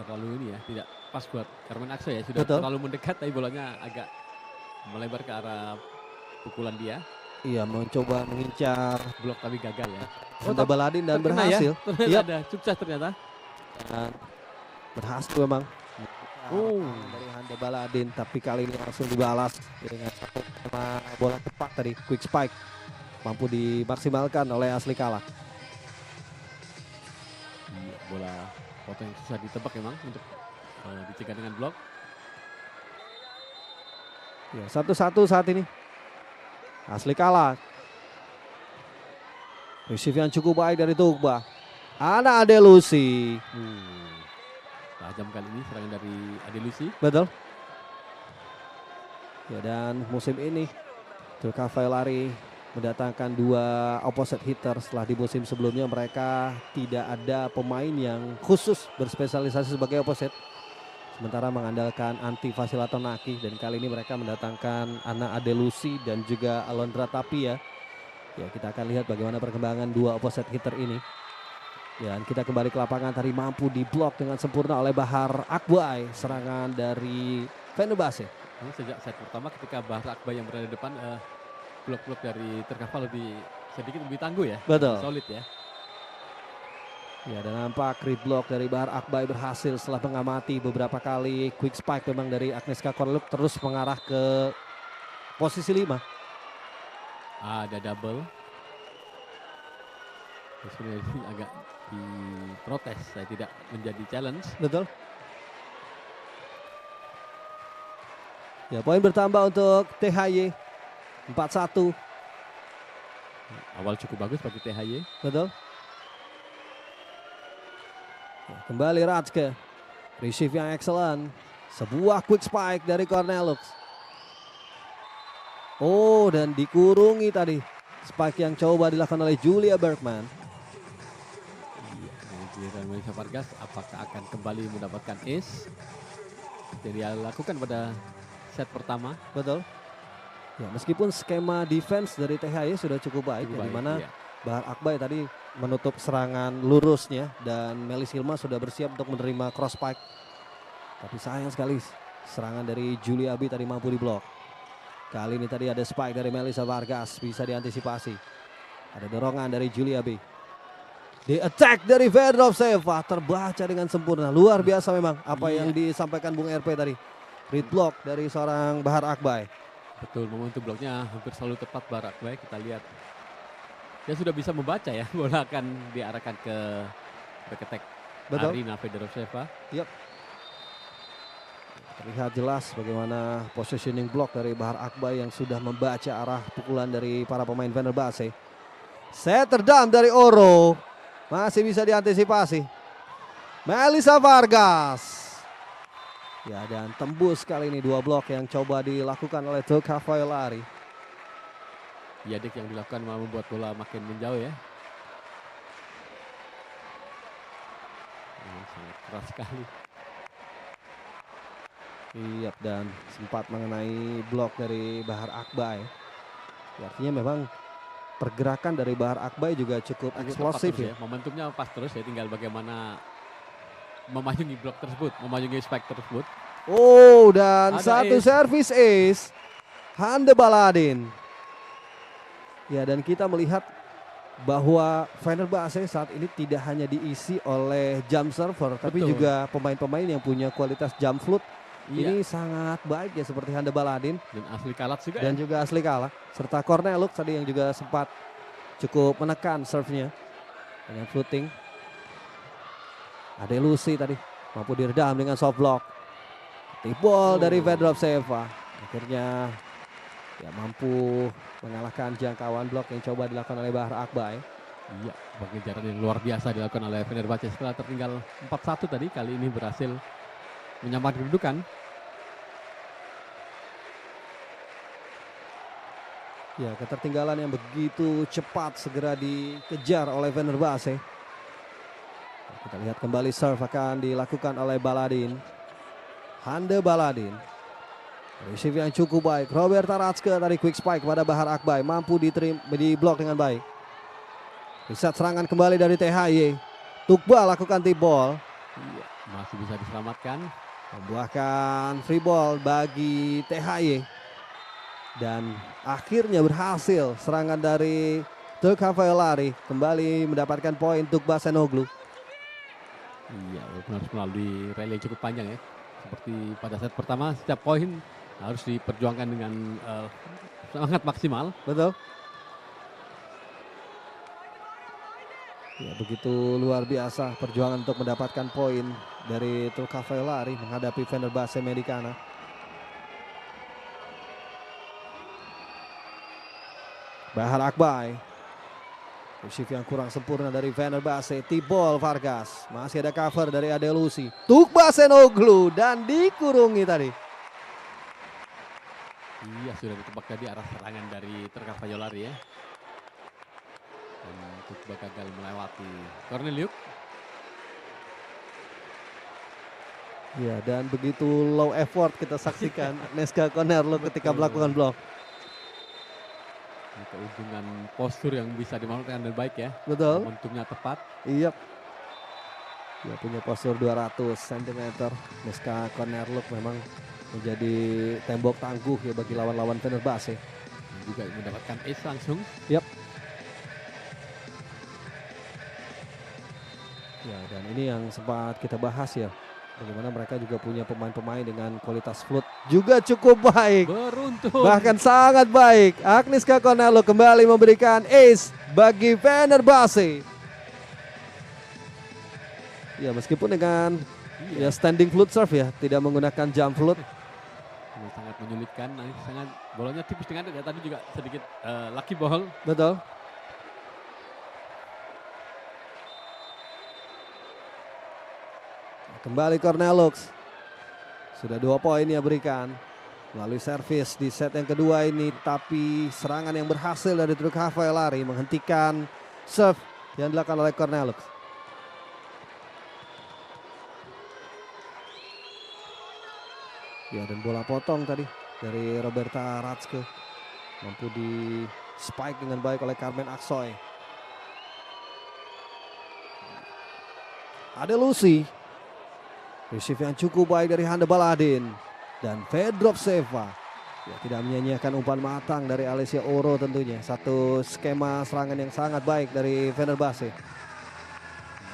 terlalu ini ya, tidak pas buat Carmen Aksoy ya, sudah terlalu mendekat tapi bolanya agak melebar ke arah pukulan dia. Iya, mencoba mengincar blok tapi gagal ya. Handa Baladin dan berhasil. Iya, ada sukses ternyata. Dan berhasil memang. Dari Handa Baladin, tapi kali ini langsung dibalas dengan satu bola tepat tadi, quick spike mampu dimaksimalkan oleh Asli Kala. Bola potong yang susah ditebak memang untuk dicegah dengan blok. Ya, 1-1 saat ini. Asli Kala. Receive yang cukup baik dari Tugba. Ana Adelusi. Tajam kali ini serangan dari Adelusi. Betul. Ya, dan musim ini Turk Hafayolari mendatangkan 2 opposite hitter setelah di musim sebelumnya mereka tidak ada pemain yang khusus berspesialisasi sebagai opposite. Sementara mengandalkan Anti Vasilatonaki, dan kali ini mereka mendatangkan Ana Adelusi dan juga Alondra Tapia. Ya, kita akan lihat bagaimana perkembangan 2 opposite hitter ini. Dan kita kembali ke lapangan, tadi mampu diblok dengan sempurna oleh Bahar Akbay serangan dari Fenerbahce. Sejak set pertama ketika Bahar Akbay yang berada di depan, blok-blok dari Turk Hafayolari sedikit lebih tangguh ya. Betul. Solid ya. Ya, dan nampak read block dari Bahar Akbay berhasil setelah mengamati beberapa kali quick spike memang dari Agnieszka Korluk terus mengarah ke posisi 5. Ada double. Sebenarnya ini agak diprotes, saya tidak menjadi challenge. Betul. Ya, poin bertambah untuk THY 4-1. Awal cukup bagus bagi THY. Betul. Ya, kembali Ratske. Receive yang excellent. Sebuah quick spike dari Cornelius. Oh, dan dikurungi tadi. Spike yang coba dilakukan oleh Julia Bergman. Dan Melissa Vargas apakah akan kembali mendapatkan ace yang dia lakukan pada set pertama. Betul. Ya, meskipun skema defense dari THY sudah cukup baik, di mana Bahar Akbay tadi menutup serangan lurusnya dan Melis Hilma sudah bersiap untuk menerima cross spike. Tapi sayang sekali serangan dari Julia Abi tadi mampu diblok. Kali ini tadi ada spike dari Melissa Vargas, bisa diantisipasi. Ada dorongan dari Julia B. Di attack dari Vedrovseva, terbaca dengan sempurna. Luar biasa memang apa yang disampaikan Bung RP tadi. Read block dari seorang Bahar Akbai. Betul, momentum bloknya hampir selalu tepat Bahar Akbai. Kita lihat dia sudah bisa membaca ya, bola akan diarahkan ke back attack Arina Vedrovseva. Yep. Terlihat jelas bagaimana positioning block dari Bahar Akbai yang sudah membaca arah pukulan dari para pemain Fenerbahce. Seterdam dari Oro masih bisa diantisipasi. Melissa Vargas. Ya, dan tembus kali ini 2 blok yang coba dilakukan oleh Tulka Failari. Ya, Dik, yang dilakukan malah membuat bola makin menjauh ya. Sangat keras sekali. Iya, dan sempat mengenai blok dari Bahar Akbai. Ya, artinya memang pergerakan dari Bahar Akbai juga cukup eksplosif ya. Momentumnya pas terus ya, tinggal bagaimana memayungi blok tersebut, memayungi spike tersebut. Oh, dan satu servis ace Hande Baladin. Ya, dan kita melihat bahwa Fenerbahce saat ini tidak hanya diisi oleh jump server, tapi juga pemain-pemain yang punya kualitas jump float. Ini sangat baik ya, seperti Hande Baladin dan Asli Kalat juga. Dan juga Asli Kalat serta Cornelux tadi yang juga sempat cukup menekan serve-nya dengan footing. Ada Lucy tadi mampu diredam dengan soft block. Tip ball dari Vedrovseva. Akhirnya ya mampu mengalahkan jangkauan blok yang coba dilakukan oleh Bahar Akbai. Iya, pengejaran yang luar biasa dilakukan oleh Fenerbahce setelah tertinggal 4-1 tadi. Kali ini berhasil menyamakan kedudukan. Ya, ketertinggalan yang begitu cepat segera dikejar oleh Fenerbahce. Kita lihat kembali serve akan dilakukan oleh Baladin. Hande Baladin. Receive yang cukup baik. Roberta Ratske dari quick spike kepada Bahar Akbai. Mampu di blok dengan baik. Reset serangan kembali dari THY. Tukba lakukan tip ball. Iya, masih bisa diselamatkan. Membuahkan free ball bagi THY. Dan akhirnya berhasil serangan dari Tulka Failari. Kembali mendapatkan poin Tukba Senoglu. Iya, harus melalui relay cukup panjang ya. Seperti pada set pertama, setiap poin harus diperjuangkan dengan sangat maksimal. Betul. Ya, begitu luar biasa perjuangan untuk mendapatkan poin dari Tulka Failari menghadapi Fenerbahce Medicana. Bahar Akbai. Receive yang kurang sempurna dari Fenerbahce. Tip ball Vargas. Masih ada cover dari Adelusi. Tukba Senoglu dan dikurungi tadi. Iya, sudah ditebak tadi arah serangan dari Tulka Failari ya. Dan Tukba gagal melewati Corneliuk. Ya, dan begitu low effort kita saksikan Agnieszka Corneluk ketika melakukan blok. Keuntungan postur yang bisa dimanfaatkan dengan baik ya. Betul. Momentumnya tepat. Iya. Dia punya postur 200 cm. Agnieszka Corneluk memang menjadi tembok tangguh ya bagi lawan-lawan Fenerbahce. Dan juga mendapatkan ace langsung. Yap. Ya, dan ini yang sempat kita bahas ya. Bagaimana mereka juga punya pemain-pemain dengan kualitas float juga cukup baik. Beruntung. Bahkan sangat baik. Agnieszka Corneluk kembali memberikan ace bagi Fenerbahce. Ya, meskipun dengan ya standing float serve ya, tidak menggunakan jump float. Ini sangat menyulitkan. Nah, sangat bolanya tipis dengan ya, tadi juga sedikit lucky ball. Betul. Kembali Cornelux. Sudah 2 poin yang berikan melalui servis di set yang kedua ini, tapi serangan yang berhasil dari Tulka Failari menghentikan serve yang dilakukan oleh Cornelux. Ya, dan bola potong tadi dari Roberta Ratske mampu di spike dengan baik oleh Carmen Aksoy. Ada Lucy. Receive yang cukup baik dari Hande Baladin dan Vedrovseva. Ya, tidak menyia-nyiakan umpan matang dari Alessia Oro tentunya. Satu skema serangan yang sangat baik dari Fenerbahce.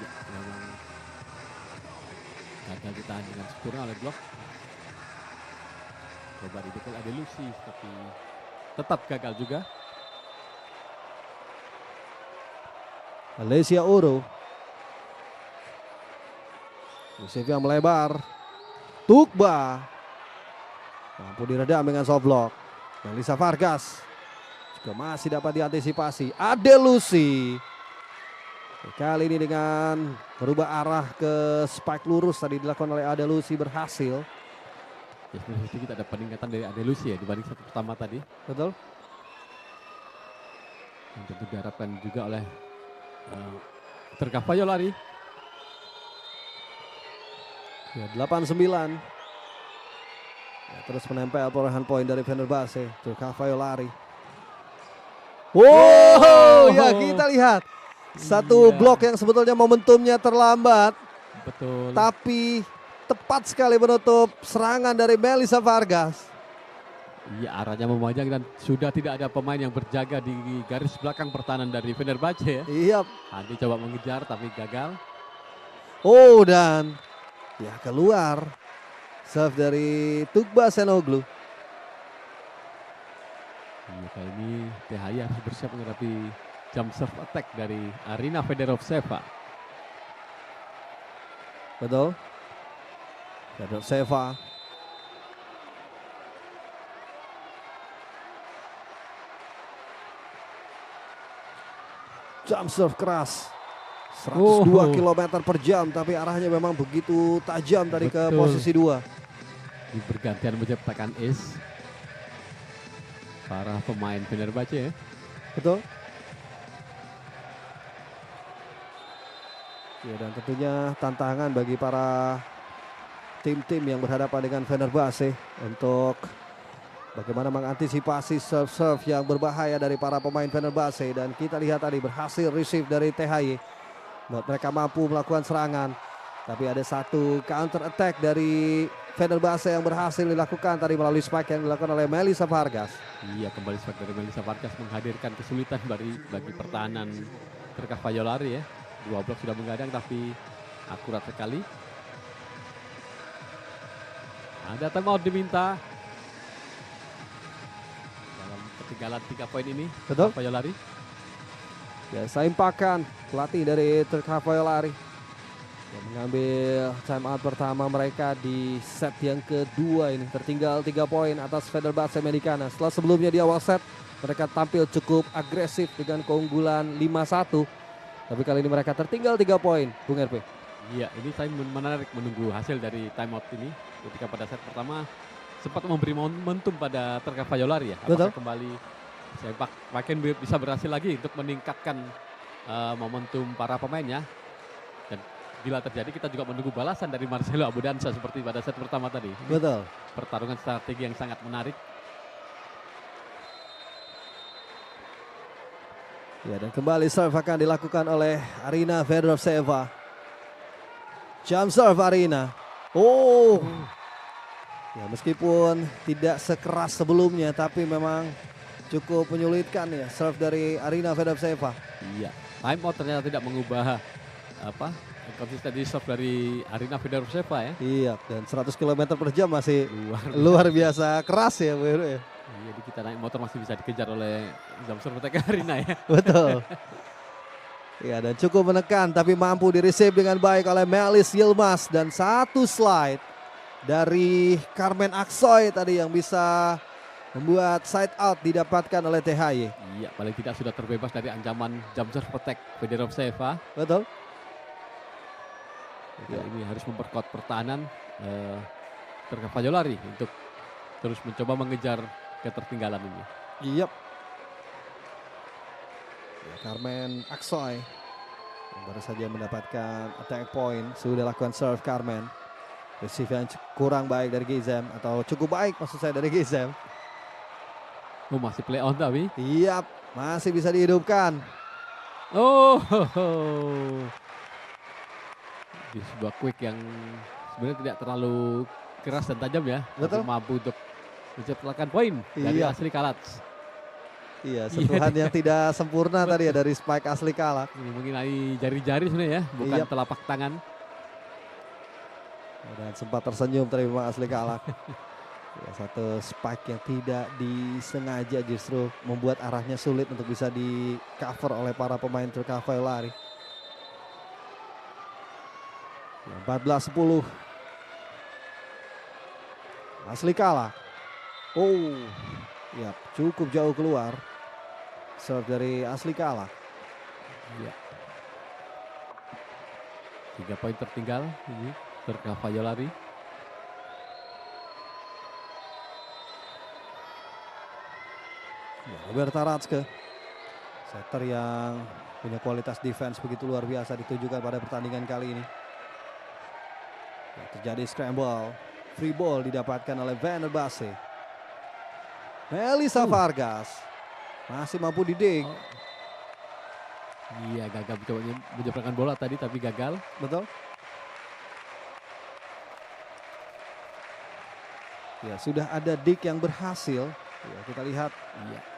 Ya, memang gagal ditahan dengan sempurna oleh Blok. Coba didekul Adelusi tapi tetap gagal juga. Alessia Oro. Yusuf yang melebar. Tugba. Mampu diredam dengan soft block. Melissa Vargas juga masih dapat diantisipasi. Adelusi. Kali ini dengan merubah arah ke spike lurus tadi dilakukan oleh Adelusi berhasil. Ya, sebenarnya kita ada peningkatan dari Adelusi ya dibanding set pertama tadi. Betul. Yang tentu diharapkan juga oleh Tercavallolari. Ya, 8-9. Ya, terus menempel perolehan poin dari Fenerbahce. Tercavallolari. Wow, ya kita lihat. Satu blok yang sebetulnya momentumnya terlambat. Betul. Tapi tepat sekali menutup serangan dari Melissa Vargas. Iya, arahnya memajang dan sudah tidak ada pemain yang berjaga di garis belakang pertahanan dari Fenerbahce ya. Iya. Andi coba mengejar tapi gagal. Oh, dan ya keluar. Serve dari Tugba Senoglu. Iya, kali ini THY harus bersiap menghadapi jump serve attack dari Arina Federovseva. Betul. Federovseva. Jump serve keras. 102 km per jam tapi arahnya memang begitu tajam tadi ke posisi 2. Di bergantian menciptakan ace para pemain Fenerbahce ya. Betul. Ya, dan tentunya tantangan bagi para tim-tim yang berhadapan dengan Fenerbahce untuk bagaimana mengantisipasi serve-serve yang berbahaya dari para pemain Fenerbahce. Dan kita lihat tadi berhasil receive dari THY. Buat mereka mampu melakukan serangan. Tapi ada satu counter attack dari Fenerbahce yang berhasil dilakukan tadi melalui spike yang dilakukan oleh Melissa Vargas. Iya, kembali spike dari Melissa Vargas menghadirkan kesulitan bagi pertahanan Tercavallolari ya. 2 blok sudah mengadang tapi akurat sekali. Ada timeout diminta. Dalam ketinggalan 3 poin ini. Betul. Tercavallolari. Ya, Saim Pakan, pelatih dari Tercavallolari, yang mengambil time out pertama mereka di set yang kedua ini. Tertinggal 3 poin atas Fenerbahce Medicana. Setelah sebelumnya di awal set mereka tampil cukup agresif dengan keunggulan 5-1. Tapi kali ini mereka tertinggal 3 poin, Bung RP. Iya, ini saya menarik menunggu hasil dari time out ini. Ketika pada set pertama sempat memberi momentum pada Tercavallolari ya. Apakah Betul. kembali saya makin bisa berhasil lagi untuk meningkatkan momentum para pemainnya. Dan bila terjadi kita juga menunggu balasan dari Marcelo Abudanza seperti pada set pertama tadi. Betul. Pertarungan strategi yang sangat menarik. Ya, dan kembali serve akan dilakukan oleh Arina Federovseva. Jump serve Arina. Oh. Ya, meskipun tidak sekeras sebelumnya tapi memang cukup menyulitkan ya serve dari Arina Federovseva. Iya, time out ternyata tidak mengubah konsistensi serve dari Arina Federovseva ya. Iya, dan 100 km per jam masih luar biasa keras ya Bu Heru ya. Iya, di kita naik motor masih bisa dikejar oleh jump serve attack Arina ya. Betul. Ya, dan cukup menekan tapi mampu di-receive dengan baik oleh Melis Yilmaz. Dan satu slide dari Carmen Aksoy tadi yang bisa membuat side out didapatkan oleh THY. Iya, paling tidak sudah terbebas dari ancaman jump serve attack Federovseva. Betul. Ya, ini harus memperkuat pertahanan Tercavallolari untuk terus mencoba mengejar ketertinggalan ini. Iya. Ya, Carmen Aksoy baru saja mendapatkan attack point. Sudah lakukan serve Carmen. Receive yang kurang baik dari Gizem, atau cukup baik maksud saya dari Gizem. Oh, masih play on tapi. Iya, masih bisa dihidupkan. Oh, di sebuah quick yang sebenarnya tidak terlalu keras dan tajam ya. Betul. Tapi mampu untuk menciptakan poin dari Asli Kalats. Iya, sentuhan yang tidak sempurna tadi ya dari spike Asli Kalats. Ini mengenai jari-jari sebenarnya ya, bukan telapak tangan. Dan sempat tersenyum tadi memang Asli Kalats. Ya, satu spike yang tidak disengaja justru membuat arahnya sulit untuk bisa di cover oleh para pemain Truk Kavailari. 14-10. Asli Kalats. Oh, ya cukup jauh keluar. Serve dari Asli Kalats. Ya. 3 poin tertinggal ini Truk Kavailari. Ya, Roberta Ratske, setter yang punya kualitas defense begitu luar biasa ditunjukkan pada pertandingan kali ini. Ya, terjadi scramble, free ball didapatkan oleh Fenerbahce. Melissa Vargas masih mampu didik. Iya, gagal mencoba menjeblokkan bola tadi tapi gagal. Betul. Ya, sudah ada dik yang berhasil. Ya, kita lihat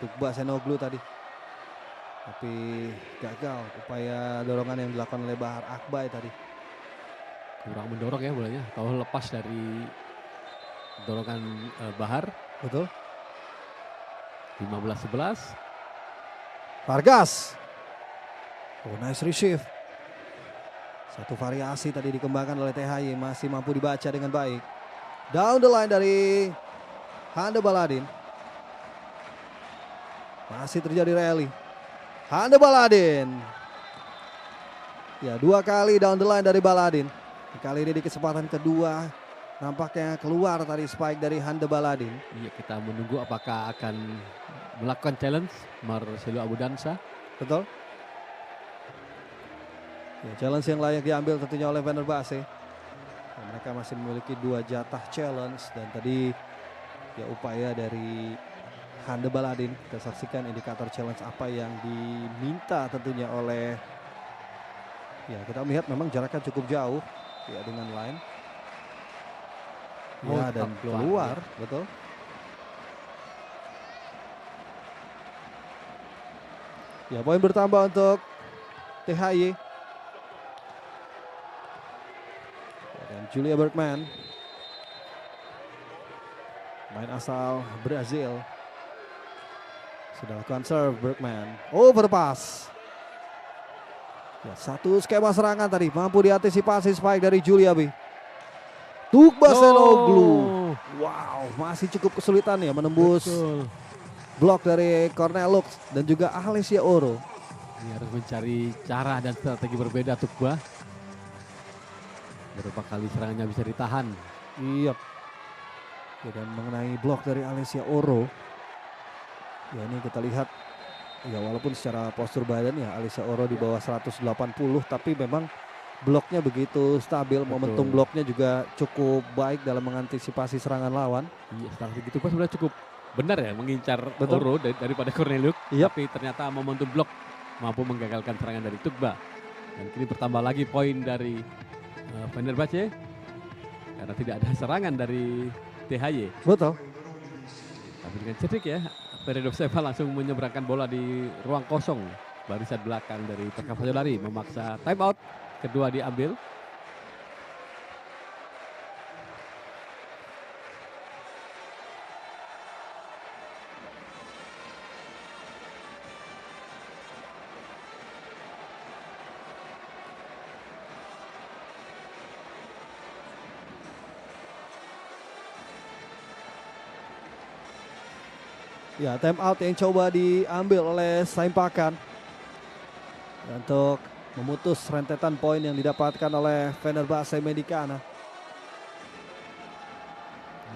Tukhba Şenoglu tadi. Tapi gagal upaya dorongan yang dilakukan oleh Bahar Akbay tadi. Kurang mendorong ya bolanya, atau lepas dari dorongan Bahar. Betul. 15-11. Vargas. Oh, nice receive. Satu variasi tadi dikembangkan oleh THY, masih mampu dibaca dengan baik. Down the line dari Hande Baladin. Masih terjadi rally. Hande Baladin. Ya, 2 kali down the line dari Baladin. Kali ini di kesempatan kedua nampaknya keluar tadi spike dari Hande Baladin. Iya, kita menunggu apakah akan melakukan challenge Marcelo Abudansa. Betul. Ya, challenge yang layak diambil tentunya oleh Fenerbahce. Nah, mereka masih memiliki 2 jatah challenge dan tadi ya upaya dari Hande Baladin. Kita saksikan indikator challenge apa yang diminta tentunya oleh, ya kita melihat memang jaraknya cukup jauh ya dengan line. Ya, dan keluar, ya. Betul. Ya, poin bertambah untuk THY. Dan Julia Bergman, main asal Brazil, sudah lakukan serve. Bergman overpass. Ya, satu skema serangan tadi mampu diantisipasi spike dari Julia B. Tukhba Şenoglu. Wow, masih cukup kesulitan ya menembus blok dari Cornel Lux dan juga Alessia Oro. Ini harus mencari cara dan strategi berbeda Tukhba. Berapa kali serangannya bisa ditahan. Iya. Ya, dan mengenai blok dari Alessia Oro, ya ini kita lihat ya walaupun secara postur badan ya Alessia Oro di bawah 180, tapi memang bloknya begitu stabil. Betul. Momentum bloknya juga cukup baik dalam mengantisipasi serangan lawan. Iya, strategi Tukhba sebenarnya cukup benar ya mengincar Oro daripada Cornelius. Yep. Tapi ternyata momentum blok mampu menggagalkan serangan dari Tukhba. Dan kini bertambah lagi poin dari Fenerbahce karena tidak ada serangan dari THY. Betul. Tapi dengan cerdik ya, Fenerbahce langsung menyeberangkan bola di ruang kosong barisan belakang dari Truk Kavailari, memaksa time out. Kedua diambil. Ya, time out yang coba diambil oleh Saimpakan untuk memutus rentetan poin yang didapatkan oleh Fenerbahce Medicana.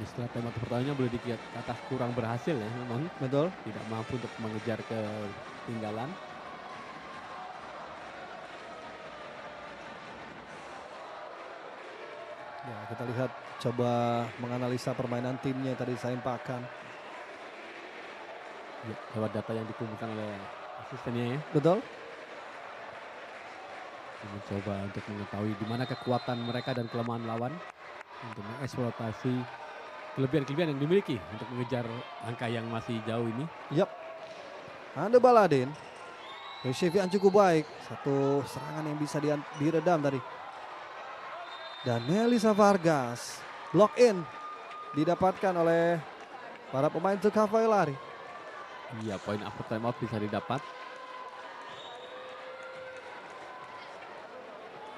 Setelah tema pertamanya boleh dikata kurang berhasil ya memang. Betul. Tidak mampu untuk mengejar ketinggalan. Ya, kita lihat coba menganalisa permainan timnya tadi Saimpakan. Ya, lewat data yang dikumpulkan oleh asistennya ya. Betul. Mencoba untuk mengetahui di mana kekuatan mereka dan kelemahan lawan untuk mengeksploitasi kelebihan-kelebihan yang dimiliki untuk mengejar angka yang masih jauh ini. Yap. Hande Baladin. Receive yang cukup baik. Satu serangan yang bisa diredam tadi. Dan Melissa Vargas. Block in. Didapatkan oleh para pemain Cavalieri. Iya, poin after time out bisa didapat.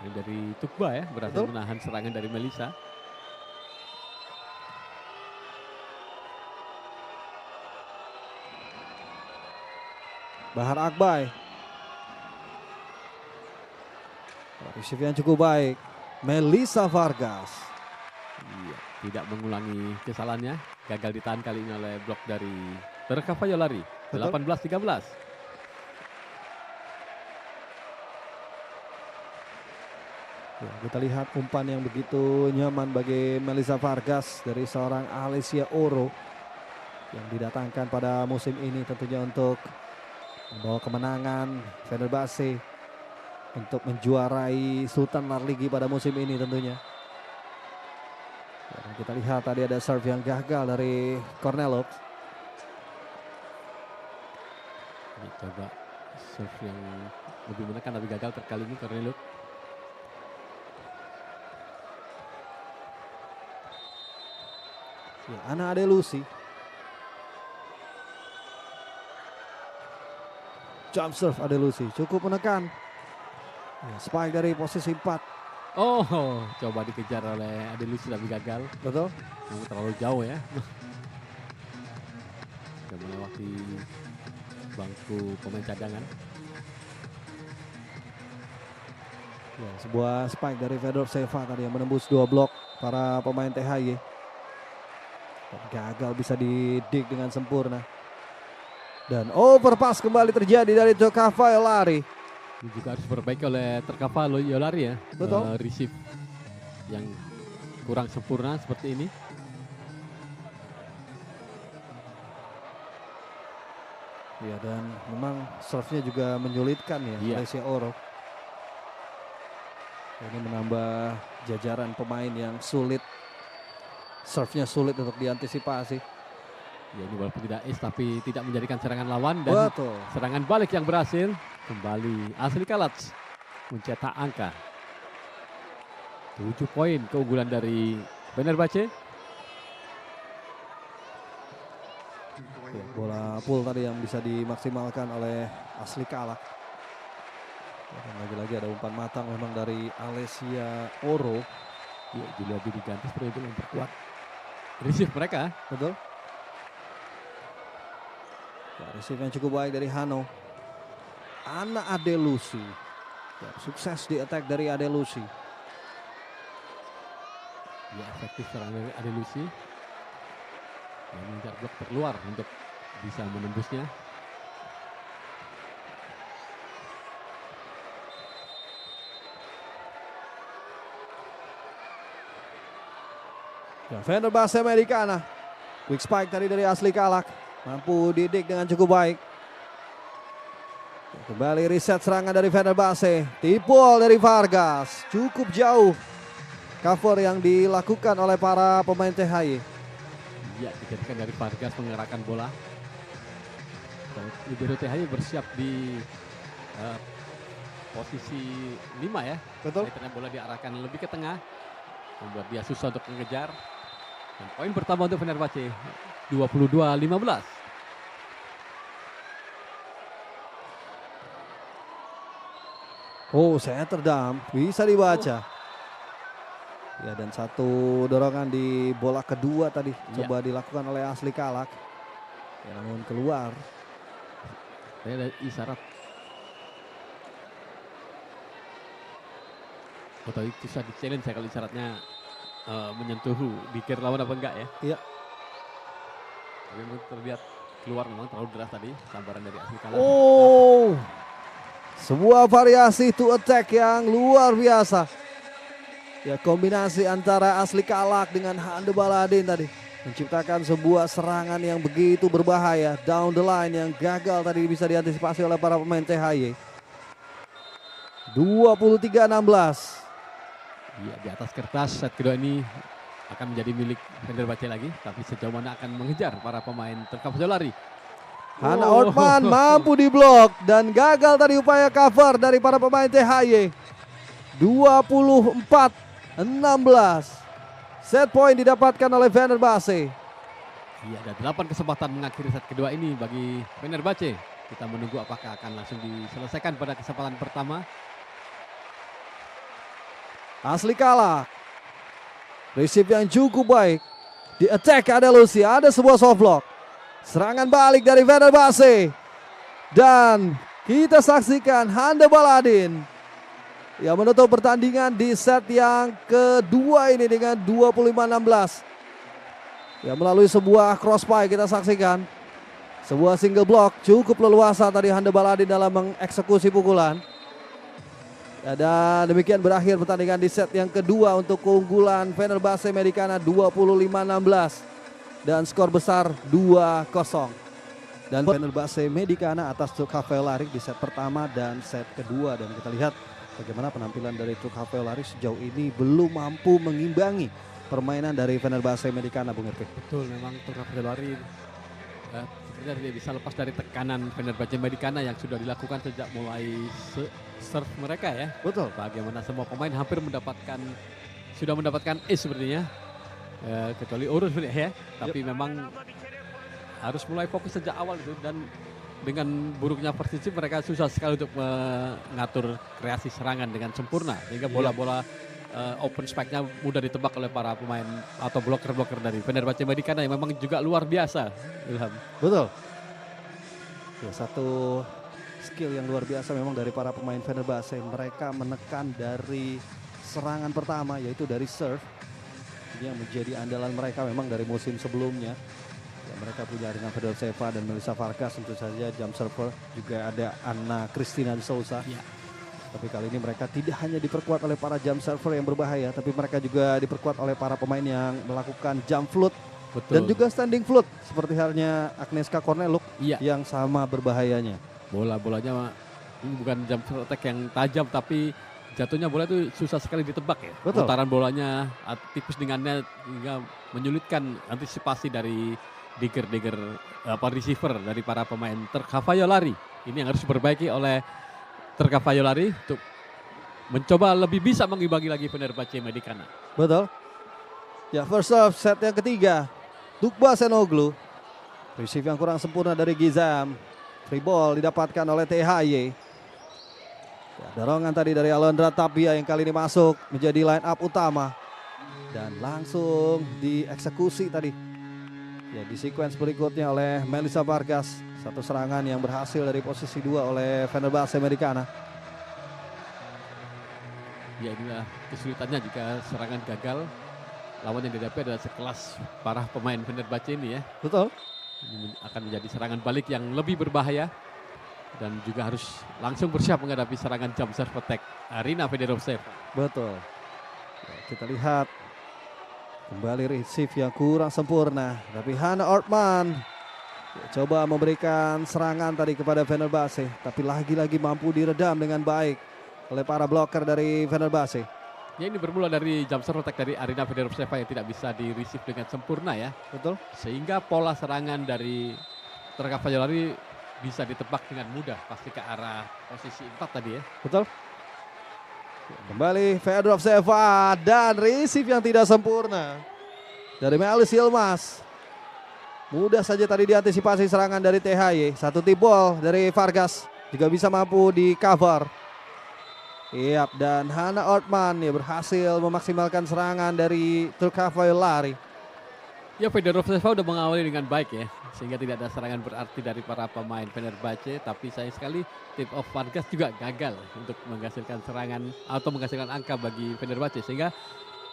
Ini dari Tukba ya, berhasil menahan serangan dari Melissa. Bahar Akbai. Receive yang cukup baik. Melissa Vargas. Iya, tidak mengulangi kesalahannya. Gagal ditahan kali ini oleh blok dari Cavalieri. 18-13. Ya, kita lihat umpan yang begitu nyaman bagi Melissa Vargas dari seorang Alessia Oro yang didatangkan pada musim ini tentunya untuk membawa kemenangan Fenerbahce untuk menjuarai Sultan Larligi pada musim ini tentunya. Ya, kita lihat tadi ada serve yang gagal dari Cornelov. Ini coba serve yang lebih menekan tapi gagal terkali ini Cornelov. Ya, Ana Adelusi. Jump serve Adelusi cukup menekan. Ya, spike dari posisi 4. Oh, coba dikejar oleh Adelusi tapi gagal. Betul. Namun terlalu jauh ya. Sudah melewati bangku pemain cadangan. Ya, sebuah spike dari Fedorseva tadi yang menembus 2 blok para pemain THY. Gagal bisa didik dengan sempurna. Dan overpass kembali terjadi dari Cavalieri. Ini juga harus diperbaiki oleh Cavalieri ya. Betul. Receive yang kurang sempurna seperti ini. Ya, dan memang serve-nya juga menyulitkan ya, Iya. Alessia Oro. Ini menambah jajaran pemain yang sulit. Serve-nya sulit untuk diantisipasi. Ya, ini walaupun tidak ace tapi tidak menjadikan serangan lawan dan Betul. serangan balik yang berhasil. Kembali Asli Kalac mencetak angka 7 poin keunggulan dari Fenerbahce. Ya, bola pull tadi yang bisa dimaksimalkan oleh Asli Kalac. Dan lagi-lagi ada umpan matang memang dari Alessia Oro. Ya, jadi diganti seperti itu memperkuat receive mereka. Betul. Ya, receive yang cukup baik dari Hano. Ana Adelusi. Ya, sukses di attack dari Adelusi. Ya, efektif serangan dari Adelusi. Yang mengejar blok terluar untuk bisa menembusnya. Ya, Fenerbahce Americana. Quick spike tadi dari Asli Kalac. Mampu didik dengan cukup baik. Ya, kembali reset serangan dari Fenerbahce. Tipul dari Vargas. Cukup jauh cover yang dilakukan oleh para pemain THY. Ya, dijadikan dari Vargas mengerahkan bola. Libero THY bersiap di posisi 5 ya. Betul. Karena bola diarahkan lebih ke tengah. Membuat dia susah untuk mengejar. Dan poin pertama untuk Fenerbahce 22-15. Oh, saya terdam. Bisa dibaca. Ya, dan satu dorongan di bola kedua tadi. Coba dilakukan oleh Asli Kalac. Ya, namun keluar. Saya ada isyarat. Atau itu bisa di-challenge saya kalau isyaratnya menyentuh bikir lawan apa enggak ya. Iya. Tapi terlihat keluar memang terlalu deras tadi sambaran dari Asli Kalac. Oh, sebuah variasi to attack yang luar biasa. Ya, kombinasi antara Asli Kalac dengan Hande Baladin tadi menciptakan sebuah serangan yang begitu berbahaya down the line yang gagal tadi bisa diantisipasi oleh para pemain THY. 23-16. Iya, di atas kertas set kedua ini akan menjadi milik Fenerbahce lagi, tapi sejauh mana akan mengejar para pemain Trkafasolari. Hana Ortman mampu diblok dan gagal tadi upaya cover dari para pemain THY. 24-16. Set point didapatkan oleh Fenerbahce. Iya, ada 8 kesempatan mengakhiri set kedua ini bagi Fenerbahce. Kita menunggu apakah akan langsung diselesaikan pada kesempatan pertama. Asli kalah. Receive yang cukup baik. Di attack ada Lucy, ada sebuah soft block. Serangan balik dari Fenerbahce. Dan kita saksikan Hande Baladin yang menutup pertandingan di set yang kedua ini dengan 25-16. Ya, melalui sebuah crossfire kita saksikan. Sebuah single block cukup leluasa tadi Hande Baladin dalam mengeksekusi pukulan. Ya, dan demikian berakhir pertandingan di set yang kedua untuk keunggulan Fenerbahce Medicana 25-16 dan skor besar 2-0. Dan Fenerbahce Medicana atas Trkafasolari di set pertama dan set kedua, dan kita lihat bagaimana penampilan dari Trkafasolari sejauh ini belum mampu mengimbangi permainan dari Fenerbahce Medicana, Bung Irfan. Betul, memang Trkafasolari sepertinya tidak bisa lepas dari tekanan Fenerbahce Medicana yang sudah dilakukan sejak mulai serve mereka ya. Betul. Bagaimana semua pemain hampir sudah mendapatkan ace sepertinya, kecuali Urus ya. Tapi memang harus mulai fokus sejak awal itu, dan dengan buruknya posisi mereka susah sekali untuk mengatur kreasi serangan dengan sempurna sehingga bola-bola open spike-nya mudah ditebak oleh para pemain atau blocker-blocker dari Fenerbahce Medicana yang memang juga luar biasa, Ilham. Betul. Ya, satu skill yang luar biasa memang dari para pemain Fenerbahce. Mereka menekan dari serangan pertama, yaitu dari serve. Ini yang menjadi andalan mereka memang dari musim sebelumnya. Ya, mereka punya Arina Fedoseva dan Melissa Farkas tentu saja jump server. Juga ada Anna Cristina de Souza. Ya. Tapi kali ini mereka tidak hanya diperkuat oleh para jump server yang berbahaya, tapi mereka juga diperkuat oleh para pemain yang melakukan jump float. Betul. Dan juga standing float seperti halnya Agnieszka Korneluk yang sama berbahayanya. Bola-bolanya ini bukan jump attack yang tajam, tapi jatuhnya bola itu susah sekali ditebak ya. Betul. Putaran bolanya tipis dengannya hingga menyulitkan antisipasi dari digger receiver dari para pemain Trkafasolari. Ini yang harus diperbaiki oleh Trkafasolari untuk mencoba lebih bisa mengimbangi lagi Fenerbahce Medicana. Betul. Ya, first off set yang ketiga. Dukba Senoglu. Receive yang kurang sempurna dari Gizam. Free ball didapatkan oleh THY. Ya, dorongan tadi dari Alondra Tapia yang kali ini masuk menjadi line up utama. Dan langsung dieksekusi tadi. Ya, di sequence berikutnya oleh Melissa Vargas. Satu serangan yang berhasil dari posisi 2 oleh Fenerbahce Medicana. Ya, inilah kesulitannya jika serangan gagal. Lawan yang dihadapi adalah sekelas para pemain Fenerbahce ini ya. Betul. Ini akan menjadi serangan balik yang lebih berbahaya. Dan juga harus langsung bersiap menghadapi serangan jump serve attack Arina Fedoseva. Betul. Ya, kita lihat kembali receive yang kurang sempurna. Tapi Hana Ortman coba memberikan serangan tadi kepada Fenerbahce. Tapi lagi-lagi mampu diredam dengan baik oleh para blocker dari Fenerbahce. Ya, ini bermula dari jump serve attack dari Arina Fedoseva yang tidak bisa di-receive dengan sempurna ya. Betul. Sehingga pola serangan dari Trkafasolari bisa ditebak dengan mudah, pasti ke arah posisi 4 tadi ya. Betul. Kembali Fedoseva dan receive yang tidak sempurna dari Melis Yilmaz. Mudah saja tadi diantisipasi serangan dari THY. Satu tip ball dari Vargas juga bisa mampu di cover. Yap, dan Hana Ortman ya berhasil memaksimalkan serangan dari Trkafasolari. Ya, Fedoseva sudah mengawali dengan baik ya, sehingga tidak ada serangan berarti dari para pemain Fenerbahce. Tapi sayang sekali tip of Vargas juga gagal untuk menghasilkan serangan atau menghasilkan angka bagi Fenerbahce, sehingga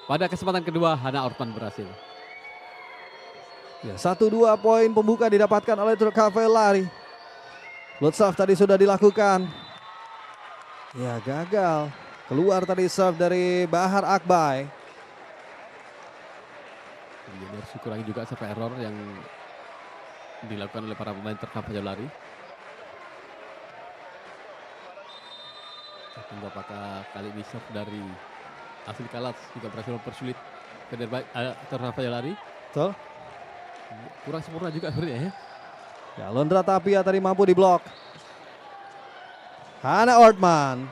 pada kesempatan kedua Hana Ortman berhasil. Ya, 1-2 poin pembuka didapatkan oleh Trkafasolari. Load serve tadi sudah dilakukan. Ya, gagal. Keluar tadi serve dari Bahar Akbai. Ini harus dikurangi juga serve error yang dilakukan oleh para pemain Trkafasolari. Tunggu apakah kali ini serve dari Asli Kalas juga berhasil mempersulit Terkavajalari. Betul. Kurang sempurna juga sebenarnya ya. Ya, Alondra Tapia tadi mampu diblok. Hannah Ortman.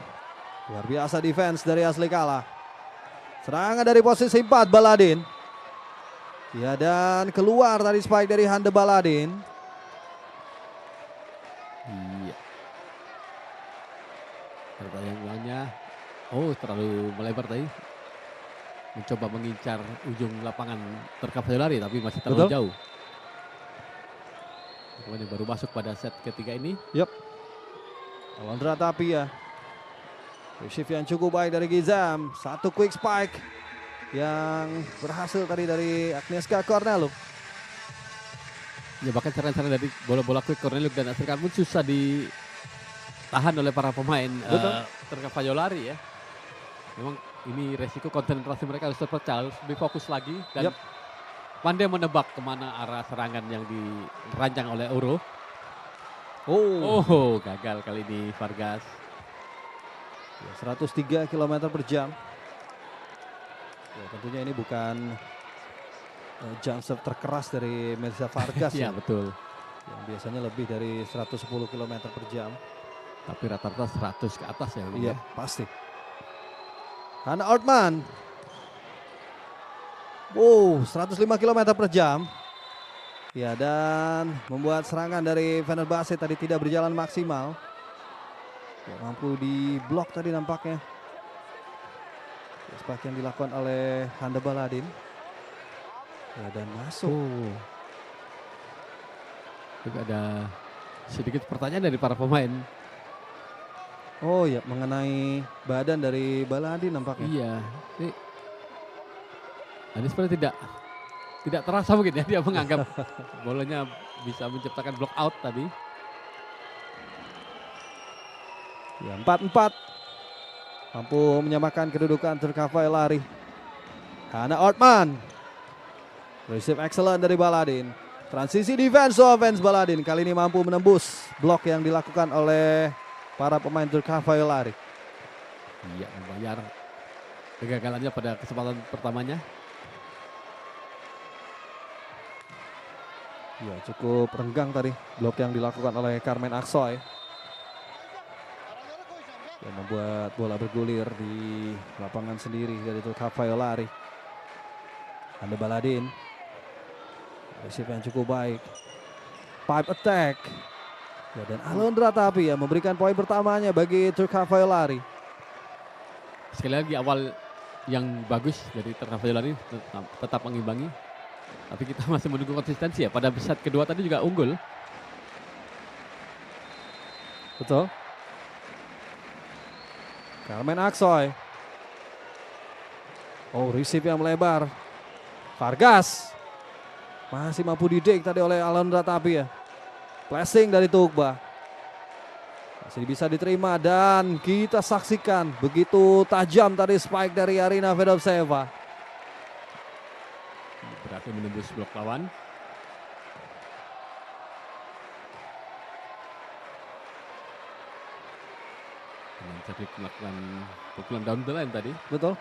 Luar biasa defense dari Asli Kala. Serangan dari posisi 4 Baladin. Ya, dan keluar tadi spike dari Hande Baladin. Iya. Pertanyaan terlalu melebar tadi. Mencoba mengincar ujung lapangan Terkavajalari tapi masih terlalu jauh. Kemudian baru masuk pada set ketiga ini. Yep. Alondra Tapia. Receive yang cukup baik dari Gizam. Satu quick spike yang berhasil tadi dari Agnieszka Korneluk. Ya, bahkan serangan dari bola-bola quick Korneluk dan Astrid pun susah ditahan oleh para pemain Terkavajalari ya. Memang ini resiko konsentrasi mereka harus terpecah, harus lebih fokus lagi dan pandai menebak kemana arah serangan yang dirancang oleh Oro. Gagal kali ini Vargas. Ya, 103 km per jam. Ya, tentunya ini bukan jump serve terkeras dari Mirza Vargas. Ya, betul. Yang biasanya lebih dari 110 km per jam. Tapi rata-rata 100 ke atas ya. Iya, pasti. Hannah Ortman. 105 km per jam. Ya, dan membuat serangan dari Fenerbahce tadi tidak berjalan maksimal. Ya, mampu diblok tadi nampaknya. Ya, spike yang dilakukan oleh Hande Baladin. Ya, dan masuk. Juga ada sedikit pertanyaan dari para pemain. Oh ya, mengenai badan dari Baladin nampaknya. Iya. Ini sebenarnya tidak terasa mungkin ya, dia menganggap bolanya bisa menciptakan block out tadi. Ya, 4-4. Mampu menyamakan kedudukan Terkavajalari. Hannah Ortman. Receive excellent dari Baladin. Transisi defense to offense Baladin kali ini mampu menembus blok yang dilakukan oleh para pemain Terkavajalari. Iya, membayar kegagalannya pada kesempatan pertamanya. Ya, cukup renggang tadi blok yang dilakukan oleh Carmen Aksoy. Yang membuat bola bergulir di lapangan sendiri dari Terkavajalari. Hande Baladin. Receive yang cukup baik. Pipe attack. Ya, dan Alondra Tapia memberikan poin pertamanya bagi Terkavajalari. Sekali lagi awal yang bagus dari Terkavajalari tetap mengimbangi. Tapi kita masih menunggu konsistensi ya. Pada set kedua tadi juga unggul. Betul. Carmen Aksoy. Receive yang melebar. Vargas. Masih mampu didik tadi oleh Alondra Tapia. Flashing dari Tugba. Masih bisa diterima dan kita saksikan begitu tajam tadi spike dari Arina Fedoseva. Berhasil menembus blok lawan. Dan Cedric melakukan pukulan down the line tadi. Betul.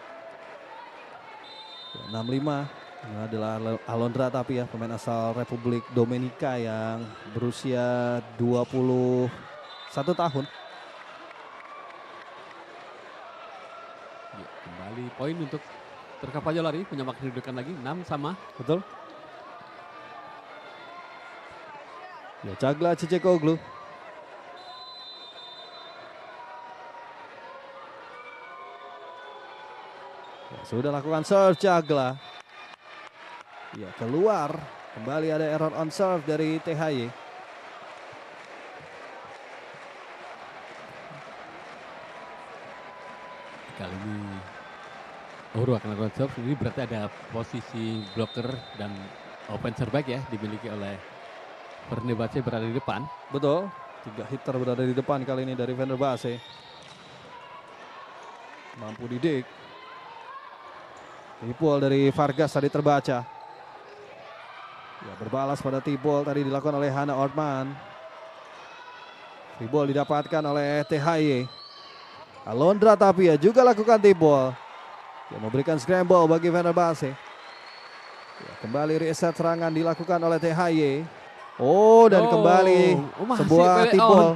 6-5. Ini adalah Alondra Tapia, pemain asal Republik Dominika yang berusia 21 tahun. Ya, kembali poin untuk Terkavajalari, menyamakan kedudukan lagi 6 sama. Betul. Ya, Cagla Cicekoglu. Ya, sudah lakukan serve Cagla. Ya, keluar. Kembali ada error on serve dari THY. Kali ini Oro akan lakukan serve. Ini berarti ada posisi blocker dan offenser back ya dimiliki oleh Fenerbahce berada di depan. Betul. 3 hitter berada di depan kali ini dari Fenerbahce. Mampu didik. Tipol dari Vargas tadi terbaca. Ya, berbalas pada T-ball tadi dilakukan oleh Hannah Ortman. T-ball didapatkan oleh THY. Alondra Tapia juga lakukan T-ball. Yang memberikan scramble bagi Fenerbahce. Ya, kembali reset serangan dilakukan oleh THY. Oh, dan kembali sebuah tip ball.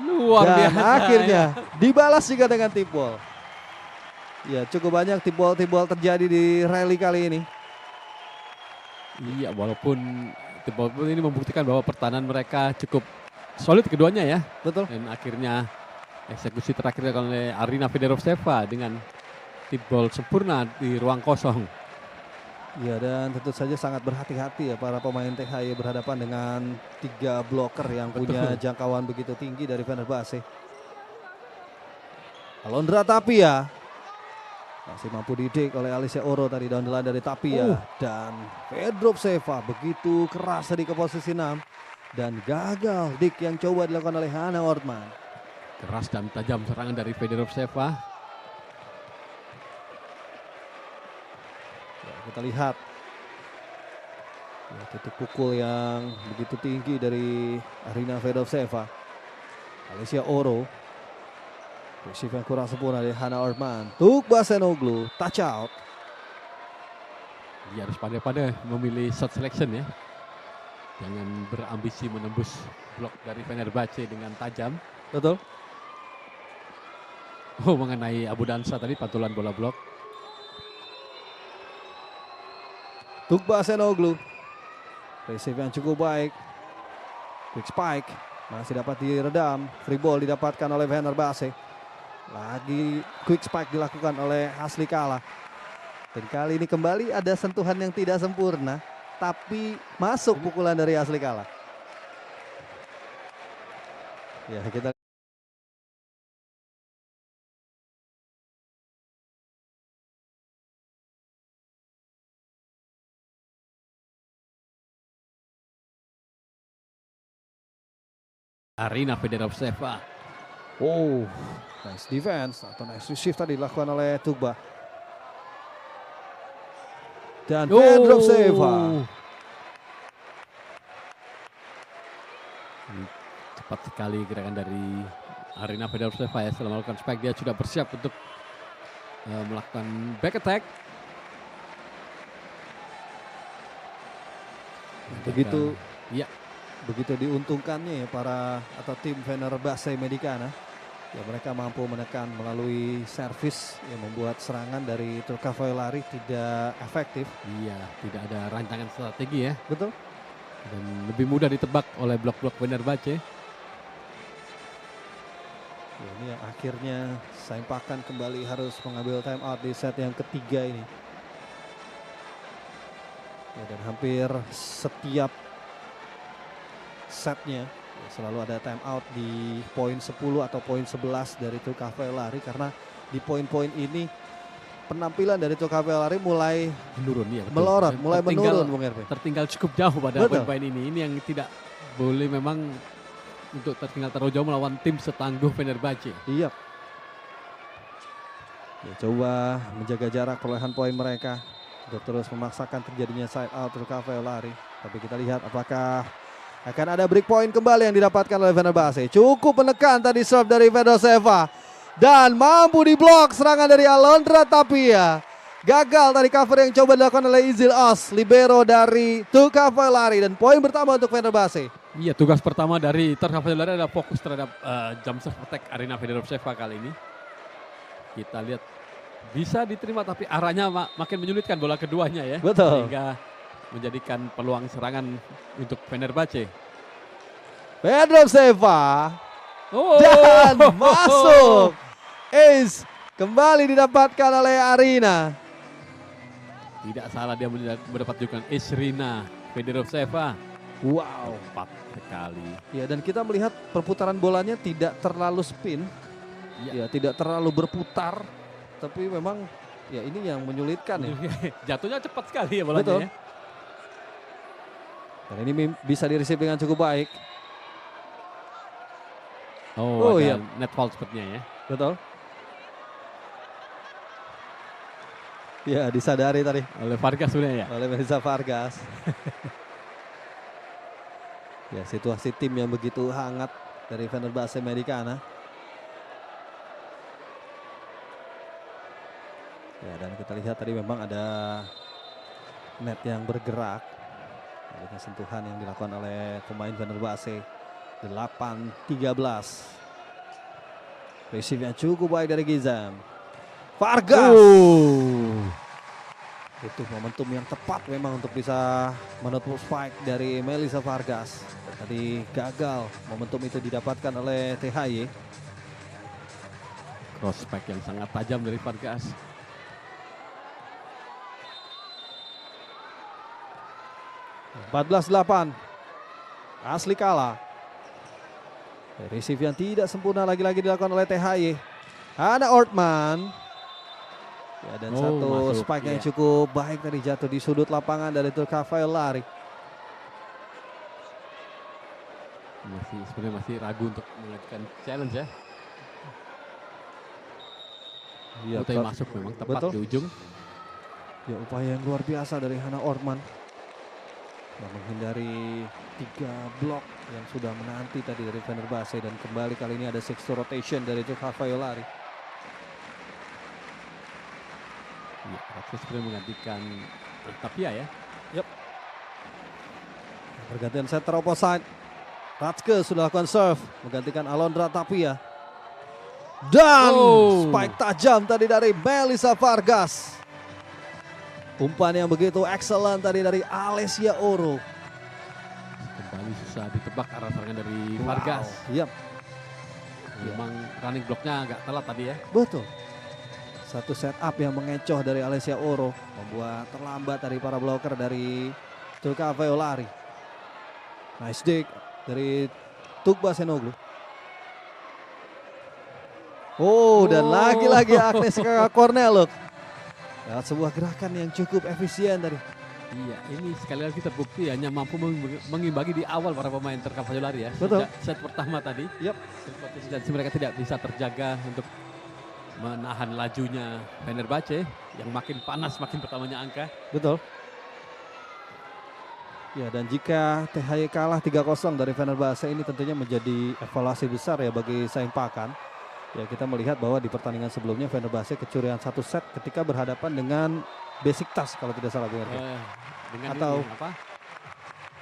Luar dan biasa. akhirnya dibalas juga dengan tip ball. Ya, cukup banyak tip ball terjadi di rally kali ini. Iya, walaupun tip ball ini membuktikan bahwa pertahanan mereka cukup solid keduanya ya. Betul. Dan akhirnya eksekusi terakhir oleh Arina Federovseva dengan tip ball sempurna di ruang kosong. Ya, dan tentu saja sangat berhati-hati ya para pemain THY berhadapan dengan 3 bloker yang punya jangkauan begitu tinggi dari Fenerbahce. Alondra Tapia masih mampu didik oleh Alicia Oro tadi down the line dari Tapia. Dan Federovseva begitu keras tadi ke posisi 6. Dan gagal dik yang coba dilakukan oleh Hannah Ortman. Keras dan tajam serangan dari Federovseva. Kita lihat ya, titik pukul yang begitu tinggi dari Arina Federovseva. Alicia Oro, receive yang kurang sempurna dari Hannah Ortman. Tugba Senoglu, touch out. Dia harus pandai-pandai memilih shot selection ya. Jangan berambisi menembus blok dari Fenerbahce dengan tajam. Betul. Oh, mengenai Abu Dansa tadi pantulan bola blok. Tugba Senoglu, receive yang cukup baik. Quick spike, masih dapat diredam. Free ball didapatkan oleh Fenerbahce. Lagi quick spike dilakukan oleh Asli Kala. Dan kali ini kembali ada sentuhan yang tidak sempurna, tapi masuk pukulan dari Asli Kala. Ya, kita Arina Federovseva. oh, nice defense atau nice receive tadi dilakukan oleh Tugba. Dan Federovseva. Cepat sekali gerakan dari Arina Federovseva ya. Setelah melakukan spike dia sudah bersiap untuk melakukan back attack. Begitu ya. Begitu diuntungkannya ya para atau tim Fenerbahce Medicana. Ya, mereka mampu menekan melalui servis yang membuat serangan dari Turkavoilari tidak efektif. Iya, tidak ada rancangan strategi ya. Betul. Dan lebih mudah ditebak oleh blok-blok Fenerbahce. Ya, ini yang akhirnya Saimpakan kembali harus mengambil time out di set yang ketiga ini. Ya, dan hampir setiap setnya ya, selalu ada time out di poin 10 atau poin 11 dari Turkavoilari, karena di poin-poin ini penampilan dari Turkavoilari mulai menurun ya, melorot, mulai menurun Bung Erwin. Tertinggal cukup jauh pada poin-poin ini. Ini yang tidak boleh memang untuk tertinggal terlalu jauh melawan tim setangguh Fenerbahce. Iya. Ya, coba menjaga jarak perolehan poin mereka untuk terus memaksakan terjadinya side out Turkavoilari. Tapi kita lihat apakah akan ada break point kembali yang didapatkan oleh Fenerbahce. Cukup menekan tadi serve dari Federovseva. Dan mampu diblok serangan dari Alondra Tapia. Gagal tadi cover yang coba dilakukan oleh Izil Os, libero dari Turkavoilari. Dan poin pertama untuk Fenerbahce. Iya, tugas pertama dari Turkavoilari adalah fokus terhadap jump serve attack Arina Federovseva kali ini. Kita lihat bisa diterima tapi arahnya makin menyulitkan bola keduanya ya. Betul. Sehingga menjadikan peluang serangan untuk Fenerbahce. Federovseva dan masuk. Ace kembali didapatkan oleh Arina. Tidak salah dia mendapat juga Rina Federovseva. Wow, tepat sekali. Ya, dan kita melihat perputaran bolanya tidak terlalu spin. Ya, tidak terlalu berputar. Tapi memang ya ini yang menyulitkan ya. Jatuhnya cepat sekali ya bolanya. Betul. Ya. Dan ini bisa di-receive dengan cukup baik. Oh iya. Net foul sepertinya ya. Betul. Ya, disadari tadi. Oleh Vargas sebenarnya ya. Oleh Melissa Vargas. Ya, situasi tim yang begitu hangat dari Fenerbahce Medicana. Ya, dan kita lihat tadi memang ada net yang bergerak. Ada sentuhan yang dilakukan oleh pemain Fenerbahce. 8-13. Receive yang cukup baik dari Gizem. Vargas. Itu momentum yang tepat memang untuk bisa menutup spike dari Melissa Vargas. Tadi gagal momentum itu didapatkan oleh THY. Cross spike yang sangat tajam dari Vargas. (14-8). Asli kalah. Receive yang tidak sempurna lagi-lagi dilakukan oleh THY. Hana Ortman. Ya, dan satu spike yang cukup baik tadi jatuh di sudut lapangan dari Turkafai lari. Sebenarnya masih ragu untuk mengajukan challenge ya. Ya, tapi masuk memang tepat di ujung. Ya, upaya yang luar biasa dari Hana Ortman. Menghindari 3 blok yang sudah menanti tadi dari Fenerbahce, dan kembali kali ini ada 6 rotation dari Turkafai lari. Ya, Ratske sebenarnya menggantikan Tapia ya. Yep. Pergantian setter opposite. Ratske sudah lakukan serve menggantikan Alondra Tapia. Dan spike tajam tadi dari Melissa Vargas. Umpan yang begitu excellent tadi dari Alessia Oro. Kembali susah ditebak arah serangan dari Vargas. Yep. Memang running blocknya agak telat tadi ya. Betul. Satu setup yang mengecoh dari Alessia Oro membuat terlambat dari para blocker dari Turkafai lari. Nice dig dari Tugba Senoglu. Dan lagi-lagi Agnieszka Korneluk. Lewat sebuah gerakan yang cukup efisien tadi. Iya, ini sekali lagi terbukti hanya mampu mengimbangi di awal para pemain Turkafai lari ya. Betul. Set pertama tadi. Yep. Konsistensi mereka tidak bisa terjaga untuk menahan lajunya Fenerbahce yang makin panas makin bertambahnya angka. Betul. Ya, dan jika THY kalah 3-0 dari Fenerbahce, ini tentunya menjadi evaluasi besar ya bagi Saing Pakan. Ya, kita melihat bahwa di pertandingan sebelumnya Fenerbahce kecurian 1 set ketika berhadapan dengan Besiktas kalau tidak salah Bung Erko. Dengan atau ini, apa?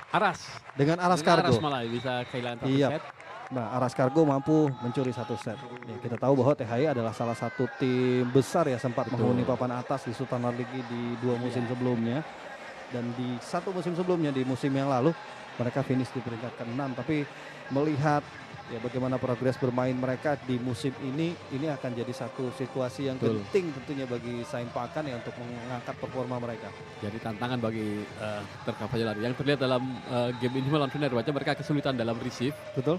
Aras. Dengan Aras Kargo. Aras malah bisa kehilangan 1 set. Nah, Aras Kargo mampu mencuri 1 set. Ya, kita tahu bahwa THY adalah salah satu tim besar ya, sempat menghuni papan atas di Sultan Ligi di 2 musim sebelumnya. Dan di 1 musim sebelumnya, di musim yang lalu, mereka finish di peringkat ke-6. Tapi melihat ya bagaimana progres bermain mereka di musim ini akan jadi satu situasi yang penting tentunya bagi Saing Pakan ya untuk mengangkat performa mereka. Jadi tantangan bagi Turkafai lari yang terlihat dalam game ini melawan Fenerbahce, mereka kesulitan dalam receive. Betul.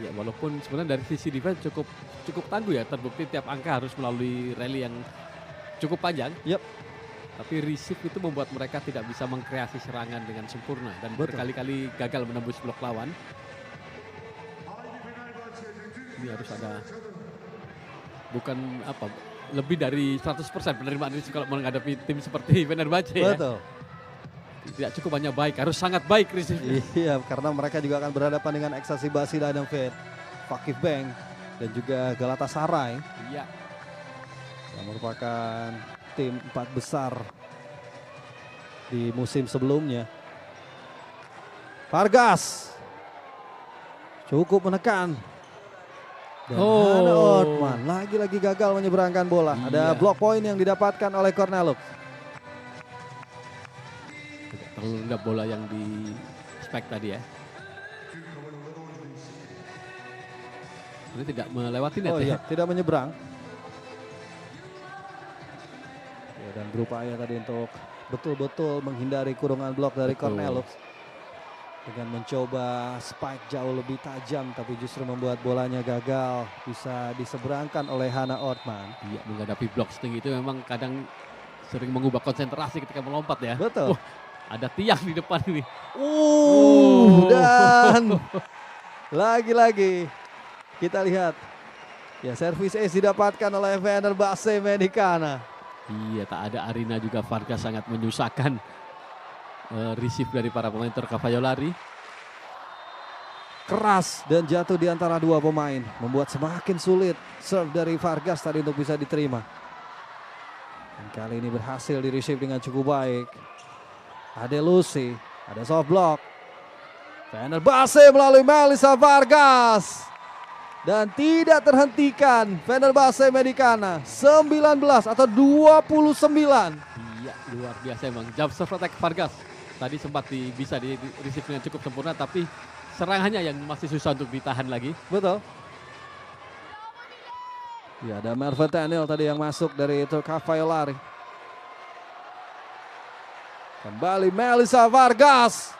Ya, walaupun sebenarnya dari sisi defense cukup tangguh ya, terbukti tiap angka harus melalui rally yang cukup panjang. Yep. Tapi receive itu membuat mereka tidak bisa mengkreasi serangan dengan sempurna dan berkali-kali gagal menembus blok lawan. Ini harus ada lebih dari 100% penerimaan receive kalau menghadapi tim seperti Fenerbahce ya. Betul. Tidak cukup hanya baik, harus sangat baik receive. Iya, karena mereka juga akan berhadapan dengan Ekstasi Basila dan Fakif Bank dan juga Galatasaray. Iya. Yang merupakan tim 4 besar di musim sebelumnya. Vargas cukup menekan. Dan Hana Ortman lagi-lagi gagal menyeberangkan bola. Ada block point yang didapatkan oleh Korneluk. Terlalu rendah bola yang di spike tadi ya. Ini tidak melewati net ya. Tidak menyeberang. Ya, dan berupaya tadi untuk betul-betul menghindari kurungan blok dari Korneluk. Dengan mencoba spike jauh lebih tajam, tapi justru membuat bolanya gagal. Bisa diseberangkan oleh Hana Ortman. Iya, menghadapi blok setinggi itu memang kadang sering mengubah konsentrasi ketika melompat ya. Betul. Ada tiang di depan ini. Dan lagi-lagi kita lihat. Ya, servis ace didapatkan oleh Fenerbahce Medicana. Iya, tak ada Arina juga. Vargas sangat menyusahkan receive dari para pemain Turkafai lari. Keras dan jatuh di antara 2 pemain, membuat semakin sulit serve dari Vargas tadi untuk bisa diterima. Dan kali ini berhasil di receive dengan cukup baik. Adelusi, ada soft block. Fenerbahce melalui Melissa Vargas. Dan tidak terhentikan Fenerbahce Medicana 19 atau 29. Iya, luar biasa emang. Jump serve attack Vargas. Tadi sempat bisa di receive dengan cukup sempurna, tapi serangannya yang masih susah untuk ditahan lagi. Betul. Ya, ada Merve Daniel tadi yang masuk dari Turca Violari. Kembali Melissa Vargas.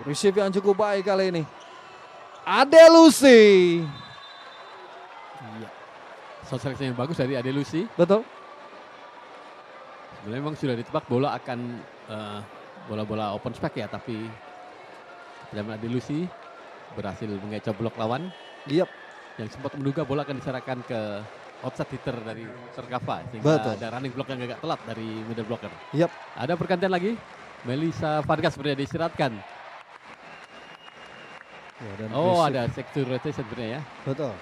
Receive yang cukup baik kali ini. Adelusi. Iya. Seleksi yang bagus dari Adelusi. Betul. Sebenarnya memang sudah ditebak bola akan bola-bola open spec ya, tapi Jamal Adelusi berhasil mengecoh blok lawan. Yep. Yang sempat menduga bola akan diserahkan ke outside hitter dari Terkava, sehingga betul. ada running block yang agak telat dari middle blocker. Yep. Ada pergantian lagi, Melissa Vargas sebenarnya diistirahatkan. Ya, dan ada sector rotation sebenarnya ya. Betul.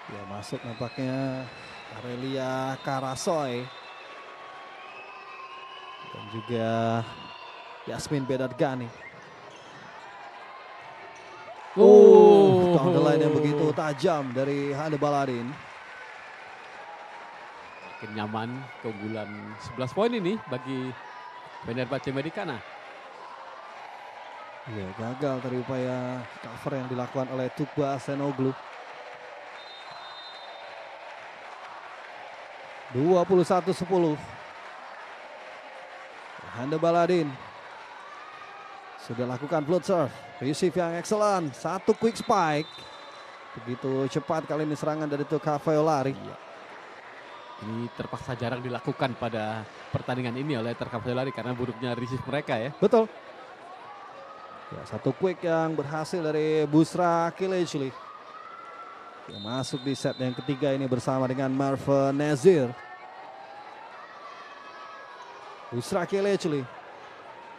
Ya, masuk nampaknya Aurelia Karasoy. Dan juga Yasmin Bedargani. Down the line yang begitu tajam dari Hande Baladin. Makin nyaman, keunggulan 11 poin ini bagi Fenerbahce Medicana. Ya, gagal dari upaya cover yang dilakukan oleh Tuğba Senoglu. 21-10. Hande Baladin sudah lakukan float serve. Receive yang excellent. Satu quick spike. Begitu cepat kali ini serangan dari Turca Violari. Iya. Ini terpaksa jarang dilakukan pada pertandingan ini oleh Turca Violari karena buruknya receive mereka ya. Betul. Ya, satu quick yang berhasil dari Busra Kilejli. Yang masuk di set yang ketiga ini bersama dengan Marva Nazir. Busra Kilejli.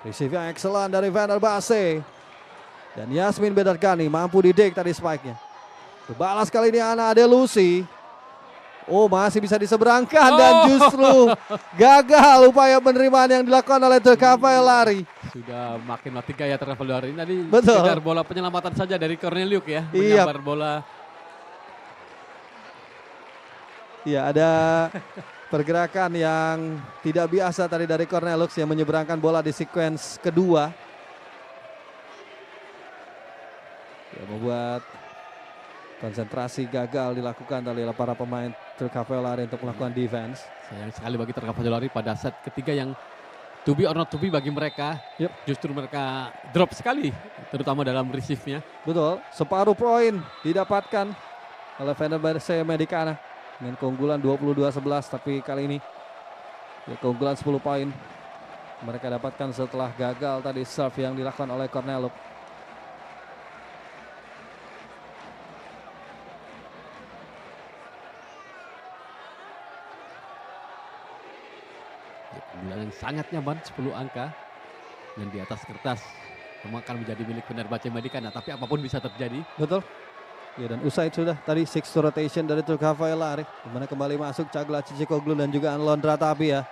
Receive yang excellent dari Fenerbahce. Dan Yasmin Bedargani mampu didik tadi spike-nya. Balas kali ini Ana Adelusi. Masih bisa diseberangkan dan justru gagal upaya penerimaan yang dilakukan oleh Turca Violari. Sudah makin mati gaya Turca Violari. Tadi betul. sekedar bola penyelamatan saja dari Corneliuk ya. Menyambar bola. Iya, ada pergerakan yang tidak biasa tadi dari Cornelius yang menyeberangkan bola di sequence kedua. Ya, membuat konsentrasi gagal dilakukan oleh para pemain Turca Violari untuk melakukan defense. Sayang sekali bagi Turca Violari pada set ketiga yang to be or not to be bagi mereka. Yep. Justru mereka drop sekali, terutama dalam receive-nya. Betul, separuh poin didapatkan oleh Fenerbahce Medicana dengan keunggulan 22-11, tapi kali ini ya, keunggulan 10 poin mereka dapatkan setelah gagal tadi serve yang dilakukan oleh Cornelius. Keunggulan yang sangat nyaman 10 angka dan di atas kertas memang akan menjadi milik Fenerbahce Medicana, tapi apapun bisa terjadi. Betul. Ya, dan usai sudah tadi 6 rotation dari Turca Violari, di mana kembali masuk Cagla Cicikoglu dan juga Alondra Tapia.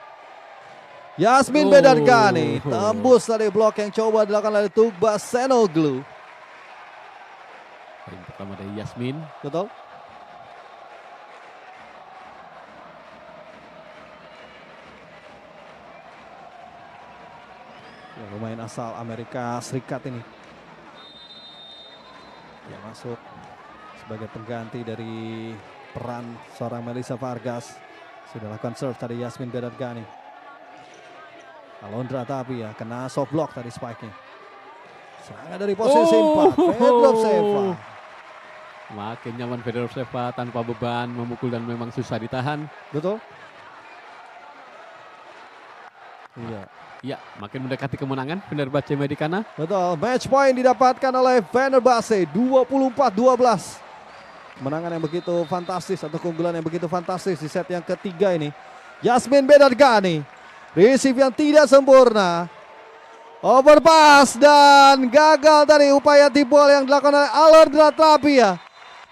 Yasmin Bedargani tembus dari blok yang coba dilakukan oleh Tuğba Senoglu. Poin pertama dari Yasmin. Betul. Ya, pemain asal Amerika Serikat ini yang masuk sebagai pengganti dari peran seorang Melissa Vargas. Sudah lakukan serve tadi Yasmin Bedargani. Alondra Tapia kena soft block tadi spike-nya. Serangan dari posisi 4. Fedorceva. Makin nyaman Fedorceva tanpa beban memukul dan memang susah ditahan. Betul. Iya. Ya, makin mendekati kemenangan Fenerbahce Medicana. Betul, match point didapatkan oleh Fenerbahce 24-12. Kemenangan yang begitu fantastis atau keunggulan yang begitu fantastis di set yang ketiga ini. Yasmin Bedargani, receive yang tidak sempurna. Overpass dan gagal dari upaya tip ball yang dilakukan oleh Alondra Tapia.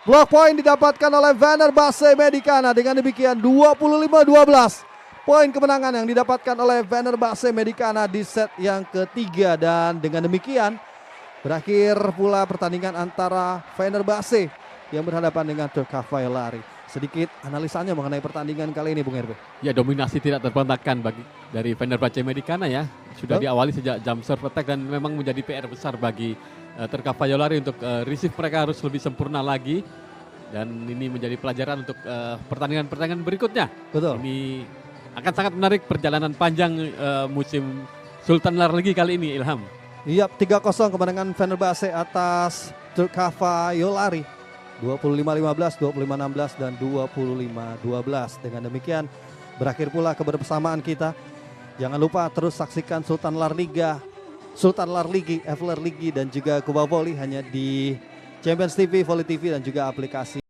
Block point didapatkan oleh Fenerbahce Medicana, dengan demikian 25-12. Poin kemenangan yang didapatkan oleh Fenerbahce Medicana di set yang ketiga, dan dengan demikian berakhir pula pertandingan antara Fenerbahce yang berhadapan dengan Turkavayolari. Sedikit analisanya mengenai pertandingan kali ini, Bung Herbe. Ya, dominasi tidak terbantahkan dari Fenerbahce Medicana ya. Sudah diawali sejak jump serve attack dan memang menjadi PR besar bagi Turkavayolari untuk receive mereka harus lebih sempurna lagi. Dan ini menjadi pelajaran untuk pertandingan-pertandingan berikutnya. Betul. Ini akan sangat menarik perjalanan panjang musim Sultan Larligi kali ini, Ilham. Iya, 3-0 kemenangan Fenerbahce atas Turkavayolari. 25-15, 25-16, dan 25-12. Dengan demikian berakhir pula kebersamaan kita. Jangan lupa terus saksikan Sultan Larligi, FLR Ligi, dan juga Kuba Volley hanya di Champions TV, Volley TV, dan juga aplikasi